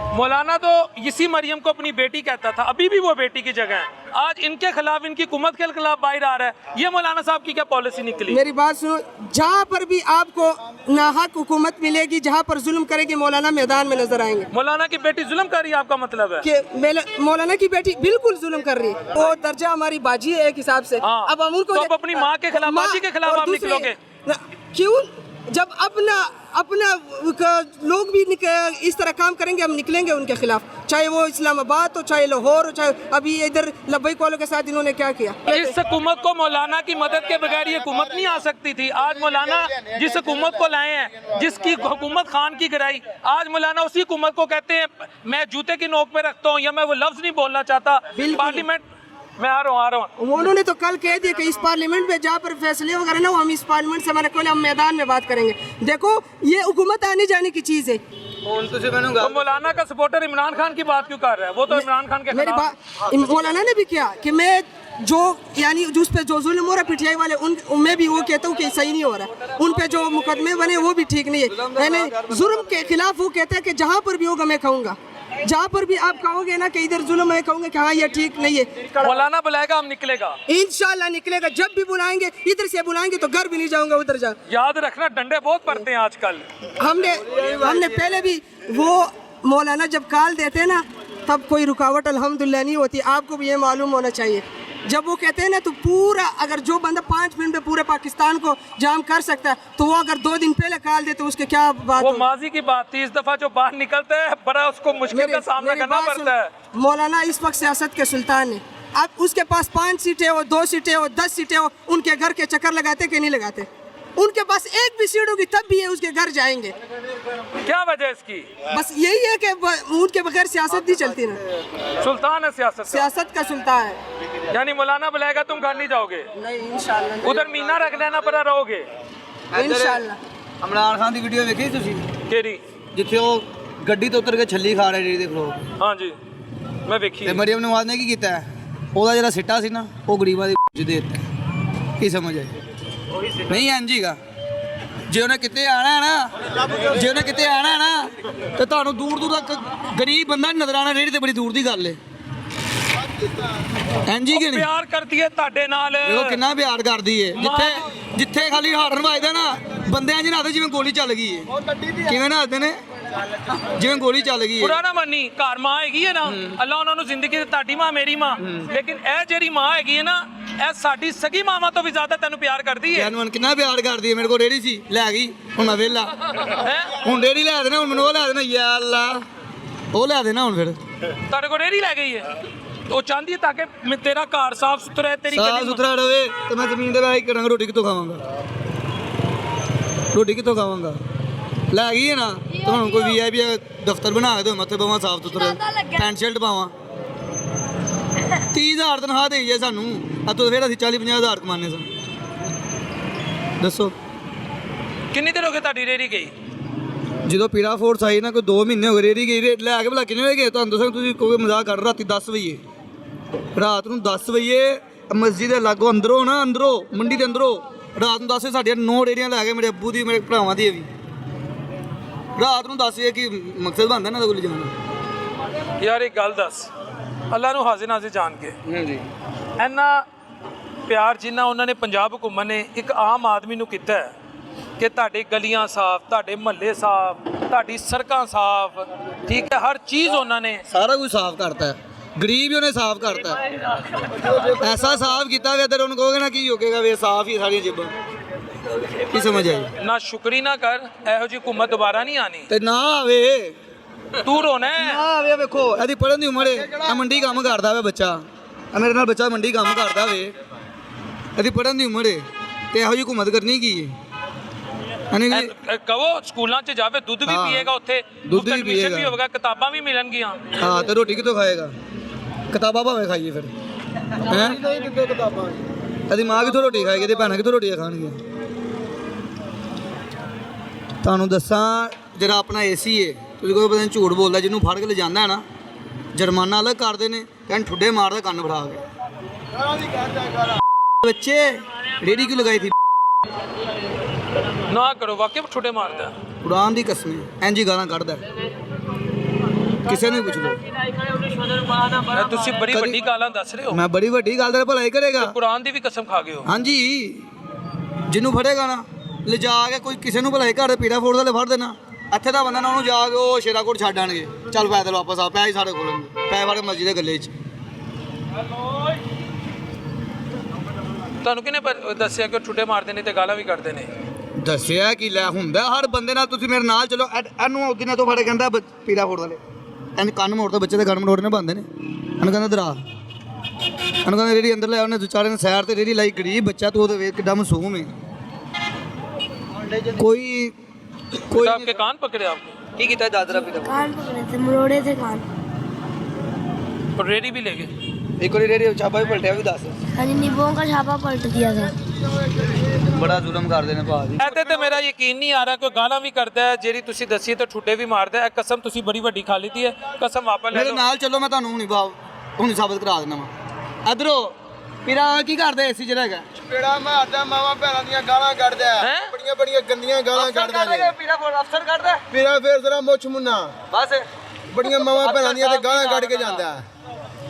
मौलाना तो इसी मरियम को अपनी बेटी कहता था, अभी भी वो बेटी की जगह है, आज इनके खिलाफ, इनकी हुकूमत के खिलाफ बाहर आ रहा है, ये मौलाना साहब की क्या पॉलिसी निकली? मेरी बात सुनो, जहाँ पर भी आपको नाहक हुकूमत मिलेगी, जहाँ पर जुल्म करेगी, मौलाना मैदान में नजर आएंगे। मौलाना की बेटी जुल्म कर रही है, आपका मतलब है कि मौलाना की बेटी बिल्कुल जुल्म कर रही है? वो दर्जा हमारी बाजी है एक हिसाब से। हाँ, अब हम उनको तो अब अपनी माँ के खिलाफ, बाजी के खिलाफ आप निकलोगे क्यों? जब अपना लोग भी इस तरह काम करेंगे, हम निकलेंगे उनके खिलाफ, चाहे वो इस्लामाबाद हो, चाहे लाहौर हो, चाहे अभी इधर लब्बैक वालों के साथ इन्होंने क्या किया। इस हुकूमत को मौलाना की मदद के बगैर ये हुकूमत नहीं आ सकती थी। आज मौलाना जिस हुकूमत को लाए हैं, जिसकी हुकूमत खान की गिराई, आज मौलाना उसी हुकूमत को कहते हैं मैं जूते की नोक पे रखता हूँ, या मैं वो लफ्ज नहीं बोलना चाहता पार्लियामेंट मैं आ रहा हूँ। उन्होंने तो कल कह दिया कि इस पार्लियामेंट में जहाँ पर फैसले वगैरह ना, हम इस पार्लियामेंट से मैंने हम मैदान में बात करेंगे। देखो ये हुकूमत आने जाने की चीज़ है। तो मौलाना का सपोर्टर इमरान खान की बात क्यों कर रहा है? वो तो इमरान खान के मेरी बात मौलाना ने भी किया कि मैं जो यानी उस पे जो जुल्म हो रहा है पीटीआई वाले, उनमें भी वो कहता हूँ कि सही नहीं हो रहा, उन पे जो मुकदमे बने वो भी ठीक नहीं है। मैंने जुल्म के खिलाफ वो कहता है कि जहाँ पर भी होगा मैं कहूँगा, जहाँ पर भी आप कहोगे ना कि इधर जुल्म है, कहूँगा कि हाँ ये ठीक नहीं है। मौलाना बुलाएगा, हम निकलेगा, इंशाल्लाह निकलेगा। जब भी बुलाएंगे, इधर से बुलाएंगे तो घर भी नहीं जाऊंगा, उधर जा। याद रखना डंडे बहुत पड़ते हैं आजकल। हमने पहले भी वो मौलाना जब कॉल देते ना, तब कोई रुकावट अल्हम्दुलिल्लाह नहीं होती। आपको भी ये मालूम होना चाहिए। जब वो कहते हैं ना तो पूरा, अगर जो बंदा 5 मिनट में पूरे पाकिस्तान को जाम कर सकता है, तो वो अगर 2 दिन पहले कॉल दे तो उसके क्या बात? वो माजी की बात थी, इस दफा जो बाहर निकलता है बड़ा उसको मुश्किल का सामना करना पड़ता है। मौलाना इस वक्त सियासत के सुल्तान है। अब उसके पास 5 सीटें हो, 2 सीटें हो, 10 सीटें हो, उनके घर के चक्कर लगाते कि नहीं लगाते? उनके पास एक भी सीट होगी तब भी ये उसके घर जाएंगे। क्या वजह है इसकी? बस यही है कि उनके बगैर सियासत नहीं चलती ना। सुल्तान है सियासत का। सियासत का सुल्तान है। यानी मौलाना बुलाएगा तुम घर नहीं जाओगे? नहीं इंशाल्लाह। उधर मीना रख लेना पर रहोगे इंशाल्लाह। इमरान खान की वीडियो देखी तुसी केरी? जिथे वो ਗੱਡੀ ਤੋਂ ਉਤਰ ਕੇ ਛੱਲੀ ਖਾ ਰਹੇ ਦੇਖ ਲੋ। हाँ जी मैं देखी। ਤੇ ਮਰੀਮ ਨਵਾਜ਼ ਨੇ ਕੀ ਕੀਤਾ ਹੈ? ਉਹਦਾ ਜਿਹੜਾ ਸਿੱਟਾ ਸੀ ਨਾ ਉਹ ਗਰੀਬਾਂ ਦੀ ਦੇ ਦਿੱਤਾ। ਕੀ ਸਮਝ ਆਈ? ਨਹੀਂ ਇੰਜੀਗਾ ਜੇ ਉਹਨੇ ਕਿਤੇ ਆਣਾ ਹੈ ਨਾ, ਜੇ ਉਹਨੇ ਕਿਤੇ ਆਣਾ ਹੈ ਨਾ ਤੇ ਤੁਹਾਨੂੰ ਦੂਰ ਦੂਰ ਤੱਕ ਗਰੀਬ ਬੰਦਾ ਨਜ਼ਰ ਆਣਾ ਰੇੜੀ ਤੇ ਬੜੀ ਦੂਰ ਦੀ ਗੱਲ ਹੈ। ਇੰਜੀ ਕਿ ਨਹੀਂ? ਪਿਆਰ ਕਰਦੀ ਹੈ ਤੁਹਾਡੇ ਨਾਲ। ਦੇਖੋ ਕਿੰਨਾ ਪਿਆਰ ਕਰਦੀ ਏ। ਜਿੱਥੇ ਜਿੱਥੇ ਖਾਲੀ ਹਾਰਨ ਵੱਜਦਾ ਨਾ ਬੰਦਿਆਂ ਜਿਹੇ ਨਹਾਦੇ ਜਿਵੇਂ ਗੋਲੀ ਚੱਲ ਗਈ ਏ। ਕਿਵੇਂ ਨਹਾਦੇ ਨੇ? ਜਿਵੇਂ ਗੋਲੀ ਚੱਲ ਗਈ ਏ। ਪੁਰਾਣਾ ਮੰਨੀ ਘਰ ਮਾਂ ਹੈਗੀ ਹੈ ਨਾ, ਅੱਲਾ ਉਹਨਾਂ ਨੂੰ ਜ਼ਿੰਦਗੀ ਦੇ, ਤੁਹਾਡੀ ਮਾਂ ਮੇਰੀ ਮਾਂ, ਲੇਕਿਨ ਇਹ ਜਿਹੜੀ ਮਾਂ ਹੈਗੀ ਹੈ ਨਾ ਇਹ ਸਾਡੀ ਸਗੀ ਮਾਵਾਂ ਤੋਂ ਵੀ ਜ਼ਿਆਦਾ ਤੈਨੂੰ ਪਿਆਰ ਕਰਦੀ ਹੈ। ਜਾਨਵਨ ਕਿੰਨਾ ਪਿਆਰ ਕਰਦੀ ਏ। ਮੇਰੇ ਕੋਲ ਰੇੜੀ ਸੀ ਲੈ ਗਈ, ਹੁਣ ਮੈਂ ਵਿਹਲਾ। ਹੁਣ ਰੇੜੀ ਲੈ ਦੇਣਾ, ਹੁਣ ਮੈਨੂੰ ਉਹ ਲੈ ਦੇਣਾ। ਯਾ ਅੱਲਾ ਉਹ ਲੈ ਦੇਣਾ ਹੁਣ ਫਿਰ। ਤੁਹਾਡੇ ਕੋਲ ਰੇੜੀ ਲੈ ਗਈ ਹੈ? ਉਹ ਚਾਹੁੰਦੀ ਹੈ ਤਾਂ ਕਿ ਤੇਰਾ ਘਰ ਸਾਫ ਸੁਥਰਾ ਹੈ, ਤੇਰੀ ਸਾਫ ਸੁਥਰਾ ਰਹੇ ਤੇ ਮੈਂ ਜ਼ਮੀਨ ਦੇ ਵਿੱਚ ਕਰਾਂਗਾ। ਰੋਟੀ ਕਿੱਥੋਂ ਖਾਵਾਂਗਾ? ਰੋਟੀ ਕਿੱਥੋਂ ਖਾਵਾਂਗਾ? ਲੈ ਗਈ ਹੈ ਨਾ ਤੇ ਹੁਣ ਕੋਈ VIP ਦਫ਼ਤਰ ਬਣਾ ਕੇ ਦੋ, ਮੱਥੇ ਪਾਵਾਂ ਸਾਫ ਸੁਥਰਾ, ਪੈਂਟ ਸ਼ਰਟ ਪਾਵਾਂ। 30,000 ਤਨਖਾਹ ਦੇਈ ਜੇ ਸਾਨੂੰ, ਆ ਤੋਂ ਫਿਰ ਅਸੀਂ 40-50,000 ਕਮਾਉਂਦੇ ਸਾਂ। ਦੱਸੋ ਕਿੰਨੀ ਦੇਰ ਹੋ ਗਈ ਤੁਹਾਡੀ ਰੇੜੀ ਗਈ? ਜਦੋਂ ਪੀੜਾ ਫੋਰਸ ਆਈ ਨਾ ਕੋਈ 2 ਮਹੀਨੇ ਹੋ ਗਏ ਰੇੜੀ ਗਈ। ਰੇਟ ਲੈ ਕੇ ਭਲਾ ਕਿੰਨੇ ਵਜੇ ਗਏ? ਤੁਹਾਨੂੰ ਦੱਸਾਂ, ਤੁਸੀਂ ਕੋਈ ਮਜ਼ਾਕ ਕਰ। ਰਾਤੀ 10 ਵਜੇ, ਰਾਤ ਨੂੰ 10 ਵਜੇ ਮਸਜਿਦ ਦੇ ਲਾਗੋਂ ਅੰਦਰੋਂ ਨਾ, ਅੰਦਰੋਂ ਮੰਡੀ ਦੇ ਅੰਦਰੋਂ ਰਾਤ ਨੂੰ 10 ਵਜੇ ਸਾਡੀਆਂ 9 ਰੇੜੀਆਂ ਲੈ ਕੇ, ਮੇਰੇ ਅੱਬੂ ਦੀ, ਮੇਰੇ ਭਰਾਵਾਂ ਦੀ ਵੀ। ਰਾਤ ਨੂੰ 10 ਵਜੇ ਕੀ ਮਕਸਦ ਬਣਦਾ ਨਾ ਕੋਲ ਜਾਣਾ? ਯਾਰ ਇੱਕ ਗੱਲ ਦੱਸ, ਅੱਲਾ ਨੂੰ ਹਾਜ਼ਰ ਨਾਜ਼ਰ ਜਾਣ ਕੇ ਹਾਂਜੀ ਇੰਨਾ ਪਿਆਰ ਜਿੰਨਾ ਉਹਨਾਂ ਨੇ ਪੰਜਾਬ ਹਕੂਮਤ ਨੇ ਇੱਕ ਆਮ ਆਦਮੀ ਨੂੰ ਕੀਤਾ ਹੈ ਕਿ ਤੁਹਾਡੀ ਗਲੀਆਂ ਸਾਫ਼, ਤੁਹਾਡੇ ਮਹੱਲੇ ਸਾਫ਼, ਤੁਹਾਡੀ ਸੜਕਾਂ ਸਾਫ਼, ਠੀਕ ਹੈ, ਹਰ ਚੀਜ਼ ਉਹਨਾਂ ਨੇ ਸਾਰਾ ਕੁਝ ਸਾਫ਼ ਕਰਤਾ ਹੈ। ਗਰੀਬ ਹੀ ਉਹਨੇ ਸਾਫ਼ ਕਰਤਾ ਹੈ। ਐਸਾ ਸਾਫ਼ ਕੀਤਾ ਵੀ ਇੱਧਰ ਉਹਨੂੰ ਕਹੋਗੇ ਨਾ ਕੀ ਹੋਵੇਗਾ, ਵੇ ਸਾਫ਼ ਹੀ ਸਾਰੀਆਂ ਜੇਬਾਂ। ਕੀ ਸਮਝ ਆਈ? ਨਾ ਸ਼ੁਕਰੀ ਨਾ ਕਰ, ਇਹੋ ਜਿਹੀ ਹਕੂਮਤ ਦੁਬਾਰਾ ਨਹੀਂ ਆਣੀ। ਤੇ ਨਾ ਆਵੇ ਤੂੰ ਰੋਣਾ ਹੈ? ਨਾ ਆਵੇ। ਵੇਖੋ ਇਹਦੀ ਪੜ੍ਹਨ ਦੀ ਉਮਰ ਹੈ, ਆ ਮੰਡੀ ਕੰਮ ਕਰਦਾ ਵੇ ਬੱਚਾ, ਆ ਮੇਰੇ ਨਾਲ ਬੱਚਾ ਮੰਡੀ ਕੰਮ ਕਰਦਾ ਵੇ। ਇਹਦੀ ਪੜ੍ਹਨ ਦੀ ਉਮਰ ਹੈ ਤੇ ਇਹੋ ਜਿਹੀ ਹਕੂਮਤ ਕਰਨੀ ਕੀ ਹੈ? ਕਹੋ ਸਕੂਲਾਂ 'ਚ ਜਾਵੇ, ਦੁੱਧ ਵੀ ਪੀਏਗਾ, ਉੱਥੇ ਦੁੱਧ ਵੀ ਐਡਮਿਸ਼ਨ ਵੀ ਪੀਏਗਾ, ਹੋਵੇਗਾ, ਕਿਤਾਬਾਂ ਵੀ ਮਿਲਣਗੀਆਂ। ਹਾਂ ਤੇ ਰੋਟੀ ਕਿੱਥੋਂ ਖਾਏਗਾ? ਕਿਤਾਬਾਂ ਭਾਵੇਂ ਖਾਈਏ ਫਿਰ ਹੈਂ? ਇਹਦੀ ਮਾਂ ਕਿੱਥੋਂ ਰੋਟੀ ਖਾਏਗੀ? ਤੇ ਭੈਣਾਂ ਕਿੱਥੋਂ ਰੋਟੀਆਂ ਖਾਣਗੀਆਂ? ਤੁਹਾਨੂੰ ਦੱਸਾਂ, ਜਿਹੜਾ ਆਪਣਾ AC ਹੈ, ਤੁਸੀਂ ਕੋਈ ਪਤਾ ਨਹੀਂ ਝੂਠ ਬੋਲਦਾ, ਜਿਹਨੂੰ ਫੜ ਕੇ ਲਿਜਾਂਦਾ ਹੈ ਨਾ ਜੁਰਮਾਨਾ ਅਲੱਗ ਕਰਦੇ ਨੇ, ਕਹਿੰਦੇ ਠੁੱਡੇ ਮਾਰਦਾ ਕੰਨ ਫੜਾ ਕੇ। ਬੱਚੇ ਰੇੜੀ ਕਿਉਂ ਲਗਾਈ ਥੀ? ਨਾ ਕਰੋ, ਵਾਕਿਆ ਠੁੱਡੇ ਮਾਰਦਾ। ਕੁਰਾਨ ਦੀ ਕਸਮ ਹੈ, ਇੰਝ ਹੀ ਗਾਲਾਂ ਕੱਢਦਾ ਕਿਸੇ ਨੂੰ ਪੁੱਛ ਲਓ। ਤੁਸੀਂ ਬੜੀ ਵੱਡੀ ਗਾਲਾਂ ਦੱਸ ਰਹੇ ਹੋ। ਮੈਂ ਬੜੀ ਵੱਡੀ ਗੱਲ ਦਾ ਭਲਾ ਹੀ ਕਰੇਗਾ। ਕੁਰਾਨ ਦੀ ਵੀ ਕਸਮ ਖਾ ਗਏ ਹੋ। ਹਾਂਜੀ, ਜਿਹਨੂੰ ਫੜੇਗਾ ਨਾ ਲਿਜਾ ਕੇ, ਕੋਈ ਕਿਸੇ ਨੂੰ ਭਲਾਈ ਘਰ ਪੀੜਾ ਫੋੜ ਵਾਲੇ ਫੜ ਦੇਣਾ, ਇੱਥੇ ਦਾ ਬੰਦਾ ਨਾ ਉਹਨੂੰ ਜਾ ਕੇ ਉਹ ਸ਼ੇਰਾਕੋਟ ਛੱਡ ਆਣਗੇ। ਚੱਲ ਪੈਦਲ ਵਾਪਸ ਆ, ਪੈਸੇ ਸਾਡੇ ਕੋਲ, ਪੈਸੇ ਵਾਲੇ ਮਸਜਿਦ ਦੇ ਗੱਲੇ 'ਚ। ਤੁਹਾਨੂੰ ਕਿਹਨੇ ਦੱਸਿਆ ਕਿ ਠੁੱਡੇ ਮਾਰਦੇ ਨੇ ਤੇ ਗਾਲਾਂ ਵੀ ਕੱਢਦੇ ਨੇ? ਦੱਸਿਆ ਕਿ ਲੈ ਹੁੰਦਾ ਹਰ ਬੰਦੇ ਨਾਲ। ਤੁਸੀਂ ਮੇਰੇ ਨਾਲ ਚਲੋ, ਇਹਨੂੰ ਉਹਦੀ ਨਾਲ ਤੋਂ ਫੜ ਕਹਿੰਦਾ ਪੀੜਾ ਫੋੜ ਵਾਲੇ, ਇਹਨੂੰ ਕੰਨ ਮੋੜ ਤੋਂ, ਬੱਚੇ ਦੇ ਕੰਨ ਮੋੜਨੇ ਬੰਦੇ ਨੇ। ਇਹਨੂੰ ਕਹਿੰਦਾ ਦਰਾ, ਇਹਨੂੰ ਕਹਿੰਦਾ ਰੇੜੀ ਅੰਦਰ ਲੈ। ਉਹਨੇ ਵਿਚਾਰੇ ਨੇ ਸਾਈਡ ਤੇ ਰੇੜੀ ਲਾਈ, ਗਰੀਬ ਬੱਚਾ, ਤੂੰ ਉਹਦੇ ਵੇਖ ਕਿੱਡਾ ਮਾਸੂਮ ਹੈ। ਕੋਈ तो आपके कान पकड़े आपको? ਕੀ ਕੀਤਾ ਦਾਦਰਾ ਪੀੜਾ? कान पकड़े थे, मरोड़े थे कान। और रेडी भी ले गए? ਇੱਕ ਵਾਰੀ ਰੇੜੀ ਛਾਪਾ ਵੀ ਪਲਟਿਆ ਵੀ ਦੱਸ। हाँ जी, नींबुओं का छापा पलट दिया था। ਬੜਾ ਜ਼ੁਲਮ ਕਰਦੇ ਨੇ ਭਾਜੀ। ऐसे तो मेरा यकीन नहीं आ रहा, कोई गाना भी करता है जेरी तुसी दसी तो ठुड्डे भी मारदा है। कसम तुसी बड़ी वड्डी खा ली है, कसम वापस ले ਮੇਰੇ लो। ਨਾਲ ਚੱਲੋ, ਮੈਂ ਤੁਹਾਨੂੰ ਹੁਣੀ ਸਾਬਤ ਕਰਾ ਦੇਣਾ ਵਾ। ਇਧਰੋਂ ਪੀੜਾ ਕੀ ਕਰਦੇ ਏਸੀ ਜਿਹੜਾ ਹੈਗਾ? ਪੇੜਾ ਮਾਰਦਾ, ਮਾਵਾਂ ਭੈਣਾਂ ਦੀਆਂ ਗਾਲਾਂ ਕੱਢਦਾ, ਹੈਂ? ਬੜੀਆਂ ਬੜੀਆਂ ਗੰਦੀਆਂ ਗਾਲਾਂ ਕੱਢਦਾ ਜੀ। ਪੀੜਾ ਫੋੜ ਅਫਸਰ ਕੱਢਦਾ ਪੀੜਾ ਫੇਰ ਜ਼ਰਾ ਮੁੱਛ ਮੁੰਨਾ, ਬਸ। ਬੜੀਆਂ ਮਾਵਾਂ ਭੈਣਾਂ ਦੀਆਂ ਤੇ ਗਾਲਾਂ ਕੱਢ ਕੇ ਜਾਂਦਾ।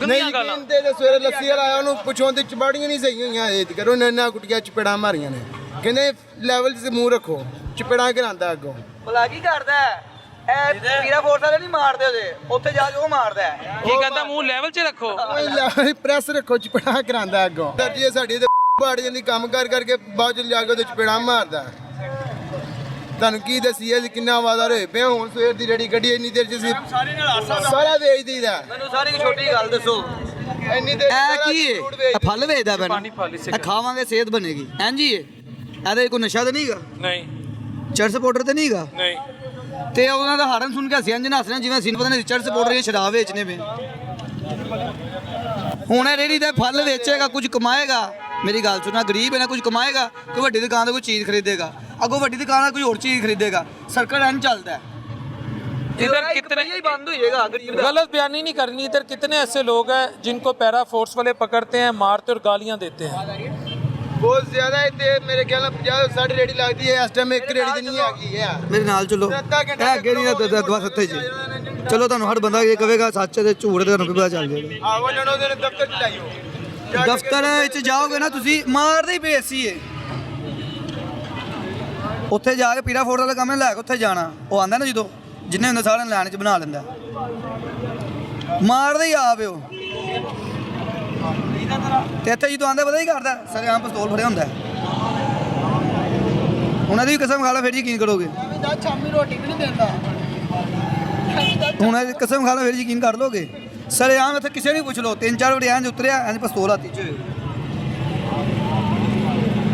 ਨਹੀਂ ਗੰਦੀਆਂ ਗਾਲਾਂ। ਯਕੀਨ ਤੇ ਸਵੇਰੇ ਲੱਸੀ ਵਾਲਾ ਆਇਆ, ਉਹਨੂੰ ਪੁੱਛੋਂ ਤੇ ਚਪਾੜੀਆਂ ਨਹੀਂ ਸਹੀ ਹੋਈਆਂ। ਇਹ ਤੇ ਕਰੋ ਨੈਨਾ ਕੁੱਟੀਆਂ ਚਪੇੜਾਂ ਮਾਰੀਆਂ ਨੇ। ਕਹਿੰਦੇ ਲੈਵਲ 'ਚ ਮੂੰਹ ਰੱਖੋ, ਚਪੇੜਾਂ ਘਰਾਂਦਾ ਅੱਗੋਂ। ਭਲਾ ਕੀ ਕਰਦਾ ਇਹ? ਪੀੜਾ ਫੋੜ ਵਾਲੇ ਨਹੀਂ ਮਾਰਦੇ ਉਹਦੇ, ਉੱਥੇ ਜਾ ਕੇ ਉਹ ਮਾਰਦਾ ਹੈ। की कहता मुंह लेवल च रखो। ਉਹ ਲੈਵਲ ਪ੍ਰੈਸ ਰੱਖੋ, ਚਪੇੜਾਂ ਘਰਾਂਦਾ ਅੱਗੋਂ। ਦਰਜੀ ਸਾਡੀ ਤੇ ਬਾੜ ਜਾਂਦੀ, ਕੰਮ ਕਰ ਕਰਕੇ ਬਾਅਦ ਚ ਜਾ ਕੇ ਉਹਦੇ ਚਪੇੜਾਂ ਮਾਰਦਾ। ਤੁਹਾਨੂੰ ਕੀ ਦਸੀਏ ਕਿੰਨਾ ਆਵਾਜ਼ਾਰ ਹੋਏ ਪਏ। ਹੁਣ ਸਵੇਰ ਦੀ ਰੇੜੀ ਗੱਡੀ ਇੰਨੀ ਦੇਰ ਚ ਅਸੀਂ ਸਾਰਾ ਵੇਚ ਦਈਦਾ। ਮੈਨੂੰ ਸਾਰੀ ਛੋਟੀ ਗੱਲ ਦੱਸੋ, ਇੰਨੀ ਦੇਰ ਇਹ ਕੀ ਹੈ? ਇਹ ਫਲ ਵੇਚਦਾ ਪਾਣੀ ਫਲ ਪੈਣਾ, ਇਹ ਖਾਵਾਂਗੇ ਸਿਹਤ ਬਣੇਗੀ। ਹਾਂਜੀ ਇਹਦੇ ਕੋਈ ਨਸ਼ਾ ਤਾਂ ਨਹੀਂਗਾ, नहीं ਚਰਚ ਸਪੋਰਟਰ ਤਾਂ ਨਹੀਂਗਾ, नहीं ਤੇ ਉਹਨਾਂ ਦਾ ਹਾਰਨ ਸੁਣ ਕੇ ਹੱਸਿਆ ਇੰਜ ਹੱਸ ਰਹੇ ਜਿਵੇਂ ਅਸੀਂ ਪਤਾ ਨਹੀਂ ਚਰਚ ਸਪੋਰਟਰ ਜਾਂ ਸ਼ਰਾਬ ਵੇਚਨੇ ਪਏ। ਹੁਣ ਇਹ ਰੇੜੀ ਦੇ ਫਲ ਵੇਚੇਗਾ, ਕੁਝ ਕਮਾਏਗਾ। ਮੇਰੀ ਗੱਲ ਸੁਣਾ, ਗਰੀਬ ਹੈ ਨਾ, ਕੁਝ ਕਮਾਏਗਾ, ਕੋਈ ਵੱਡੀ ਦੁਕਾਨ ਤੋਂ ਕੋਈ ਚੀਜ਼ ਖਰੀਦੇਗਾ, ਅੱਗੋਂ ਵੱਡੀ ਦੁਕਾਨ ਤੋਂ ਕੋਈ ਹੋਰ ਚੀਜ਼ ਖਰੀਦੇਗਾ। ਸਰਕਲ ਐਨ ਚੱਲਦਾ ਹੈ। इधर कितने ही बंद होइएगा गरीब का। गलत बयानी नहीं करनी। इधर कितने ऐसे लोग हैं जिनको पैरा फोर्स वाले पकड़ते हैं, मारते और गालियां देते हैं। ਬਹੁਤ ਜ਼ਿਆਦਾ ਇੱਥੇ ਮੇਰੇ ਖਿਆਲ ਨਾਲ 50-60 ਰੇੜੀ ਲੱਗਦੀ ਹੈ ਇਸ ਟਾਈਮ, ਇੱਕ ਰੇੜੀ ਤੇ ਨਹੀਂ ਹੈਗੀ ਹੈ। ਮੇਰੇ ਨਾਲ ਚਲੋ, ਇਹ ਅੱਗੇ ਨਹੀਂ ਦਾ ਦਵਾ ਸੱਤੇ ਜੀ। ਚਲੋ ਤੁਹਾਨੂੰ ਹਰ ਬੰਦਾ ਇਹ ਕਹੇਗਾ ਸੱਚ ਤੇ ਝੂਠ ਤੇ ਤੁਹਾਨੂੰ ਪਤਾ ਚੱਲ ਜਾਏਗਾ। ਆਹੋ ਜਣੋ ਦੇ ਦਫ਼ਤਰ ਚ ਲਾਈਓ, ਦਫ਼ਤਰ ਵਿੱਚ ਜਾਓਗੇ ਨਾ ਤੁਸੀਂ, ਮਾਰਦੇ ਹੀ ਪਏ ਸੀ ਇਹ। ਉੱਥੇ ਜਾ ਕੇ ਪੀੜਾ ਫੋੜ ਵਾਲਾ ਕੰਮ ਲੈ ਕੇ ਉੱਥੇ ਜਾਣਾ, ਉਹ ਆਂਦਾ ਨਾ ਜਦੋਂ ਜਿੰਨੇ ਹੁੰਦੇ ਸਾਰਿਆਂ ਨੂੰ ਲਾਈਨ 'ਚ ਬਣਾ ਲੈਂਦਾ, ਮਾਰਦੇ ਹੀ ਆਪ ਉਹ। ਤੇ ਇੱਥੇ ਜਦੋਂ ਆਂਦੇ ਪਤਾ ਹੀ ਕਰਦਾ, ਸਾਰੇ ਆਮ ਪਿਸਤੌਲ ਫੜਿਆ ਹੁੰਦਾ। ਉਹਨਾਂ ਦੀ ਵੀ ਕਸਮ ਖਾ ਲਓ ਫਿਰ ਯਕੀਨ ਕਰੋਗੇ। शामी रोटी भी नहीं देता। ਹੁਣ ਇਹ ਕਸਮ ਖਾ ਲਓ ਫਿਰ ਯਕੀਨ ਕਰ ਲੋਗੇ। ਸਾਰੇ ਆਮ ਇੱਥੇ ਕਿਸੇ ਨੂੰ ਪੁੱਛ ਲਓ, 3-4 ਵਾਰੀ ਐਂ ਉਤਰਿਆ, ਐਂ ਪਿਸਤੌਲ ਹੱਥ 'ਚ।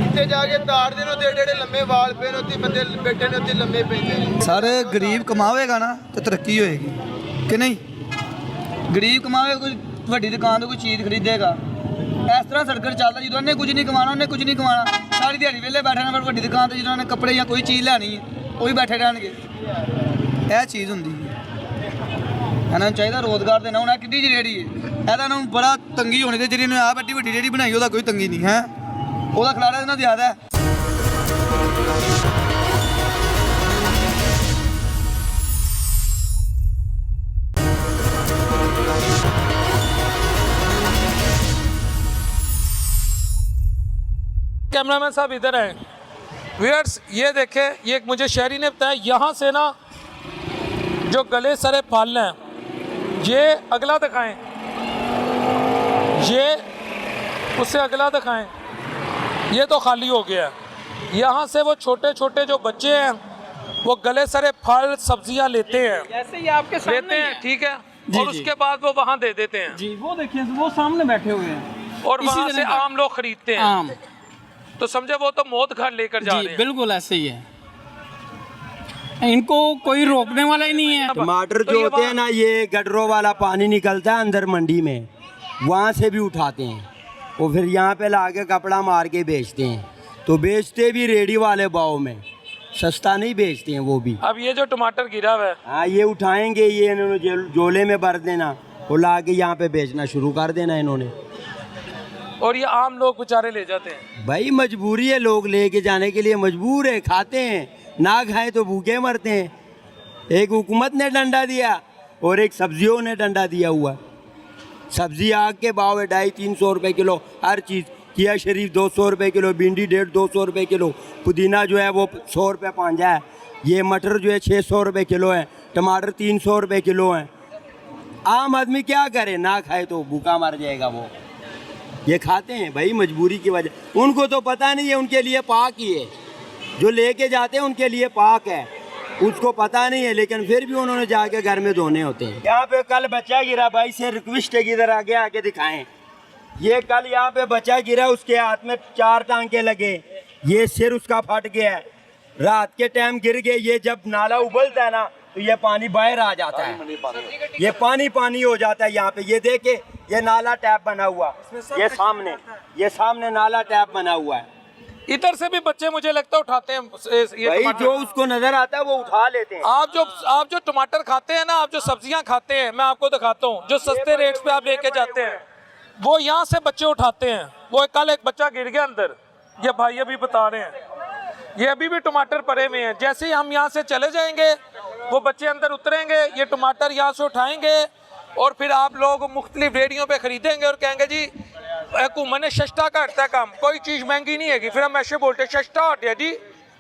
ਇੱਥੇ ਜਾ ਕੇ ਤਾੜਦੇ ਨੇ ਤੇ ਜਿਹੜੇ ਲੰਮੇ ਵਾਲ ਪਏ ਨੇ ਉੱਥੇ ਬੰਦੇ ਬੈਠੇ ਨੇ ਉੱਥੇ ਲੰਮੇ ਪੈਂਦੇ ਨੇ। ਸਾਰੇ ਗਰੀਬ ਕਮਾਵੇਗਾ ਨਾ ਤੇ ਤਰੱਕੀ ਹੋਏਗੀ ਕਿ ਨਹੀਂ। ਗਰੀਬ ਕਮਾਵੇ, ਕੋਈ ਵੱਡੀ ਦੁਕਾਨ ਤੋਂ ਕੋਈ ਚੀਜ਼ ਖਰੀਦੇਗਾ। ਇਸ ਤਰ੍ਹਾਂ ਸਰਕਲ ਚੱਲਦਾ, ਜਦੋਂ ਉਹਨੇ ਕੁਝ ਨਹੀਂ ਕਮਾਉਣਾ, ਉਹਨੇ ਕੁਝ ਨਹੀਂ ਕਮਾਉਣਾ, ਸਾਰੀ ਦਿਹਾੜੀ ਵਿਹਲੇ ਬੈਠੇ ਨੇ। ਫਿਰ ਵੱਡੀ ਦੁਕਾਨ ਤੇ ਜਦੋਂ ਉਹਨੇ ਕੱਪੜੇ ਜਾਂ ਕੋਈ ਚੀਜ਼ ਲੈਣੀ ਹੈ, ਉਹ ਵੀ ਬੈਠੇ ਰਹਿਣਗੇ। ਇਹ ਚੀਜ਼ ਹੁੰਦੀ ਹੈ। ਇਹਨਾਂ ਨੂੰ ਚਾਹੀਦਾ ਰੋਜ਼ਗਾਰ ਦੇਣਾ। ਹੁਣ ਇਹ ਕਿੱਡੀ ਜਿਹੀ ਰੇੜੀ ਹੈ, ਇਹਦਾ ਨੂੰ ਬੜਾ ਤੰਗੀ ਹੋਣੀ ਤੇ ਜਿਹੜੀ ਨੇ ਆਪ ਐਡੀ ਵੱਡੀ ਰੇੜੀ ਬਣਾਈ ਉਹਦਾ ਕੋਈ ਤੰਗੀ ਨਹੀਂ ਹੈ, ਉਹਦਾ ਖਿਲਾੜਾ ਇਹਨਾਂ ਜ਼ਿਆਦਾ ਹੈ। कैमरामैन साहब इधर हैं। व्यूअर्स ये देखें, ये एक मुझे शहरी ने बताया, यहाँ से ना जो गले सरे फल हैं, ये अगला दिखाएं, ये उससे अगला दिखाएं, ये तो खाली हो गया है। यहाँ से वो छोटे छोटे जो बच्चे हैं वो गले सरे फल सब्जियाँ लेते हैं, जैसे ही आपके सामने लेते हैं, ठीक है, जी, और जी। उसके बाद वो वहाँ दे देते हैं जी, वो देखिए वो सामने बैठे हुए हैं और इसी वहाँ तरह से का। आम लोग खरीदते हैं। आम तो समझे वो तो मौत घर लेकर जा जी रहे हैं। बिल्कुल ऐसे ही है, इनको कोई रोकने वाला ही नहीं है। टमाटर तो जो ये होते हैं ना, ये गटरों वाला पानी निकलता है अंदर मंडी में, वहाँ से भी उठाते हैं और फिर यहाँ पे ला के कपड़ा मार के बेचते हैं। तो बेचते भी रेडी वाले भाव में, सस्ता नहीं बेचते हैं वो भी। अब ये जो टमाटर गिरा हुआ है, हाँ, ये उठाएंगे, ये इन्होंने झोले में भर देना और ला के यहाँ पे बेचना शुरू कर देना इन्होंने। और ये आम लोग बेचारे ले जाते हैं। भाई मजबूरी है, लोग लेके जाने के लिए मजबूर है, खाते हैं, ना खाएं तो भूखे मरते हैं। एक हुकूमत ने डंडा दिया और एक सब्जियों ने डंडा दिया हुआ। सब्जी आग के भाव है 250-300 रुपये किलो, हर चीज़। किया शरीफ 200 रुपये किलो, भिंडी 150-200 रुपये किलो, पुदीना जो है वो 100 रुपये पांजा है, ये मटर जो है 600 रुपये किलो है, टमाटर 300 रुपये किलो है। आम आदमी क्या करे, ना खाए तो भूखा मर जाएगा वो। ये खाते हैं भाई मजबूरी की वजह। उनको तो पता नहीं है, उनके लिए पाक ही है, जो लेके जाते हैं उनके लिए पाक है, उसको पता नहीं है, लेकिन फिर भी उन्होंने जाके घर में धोने होते हैं। यहाँ पे कल बच्चा गिरा, भाई से रिक्वेस्ट है कि इधर आगे आके दिखाएं। ये कल यहाँ पे बच्चा गिरा, उसके हाथ में 4 टांके लगे, ये सिर उसका फट गया है, रात के टाइम गिर गए। ये जब नाला उबलता है ना तो ये पानी बाहर आ जाता है, ये पानी हो जाता है। यहाँ पे ये देखे, ये नाला टैप बना हुआ, ये सामने नाला टैप बना हुआ है। इधर से भी बच्चे मुझे लगता है उठाते हैं ये भाई टमाटर। जो उसको नजर आता है वो उठा लेते हैं। आप जो टमाटर खाते हैं ना, आप जो सब्जियां खाते हैं, मैं आपको दिखाता हूँ, जो सस्ते रेट्स पे आप लेके जाते हैं, वो यहाँ से बच्चे उठाते हैं। वो कल एक बच्चा गिर गया अंदर, ये भाई अभी बता रहे हैं, ये अभी भी टमाटर पड़े हुए हैं। जैसे ही हम यहाँ से चले जाएंगे, वो बच्चे अंदर उतरेंगे, ये टमाटर यहाँ से उठाएंगे और फिर आप लोग मुख्तलिफ रेडियों पे खरीदेंगे और कहेंगे जी हुकूमत ने सस्ता करता काम, कोई चीज़ महंगी नहीं है। फिर हम ऐसे बोलते सस्ता हटिया जी,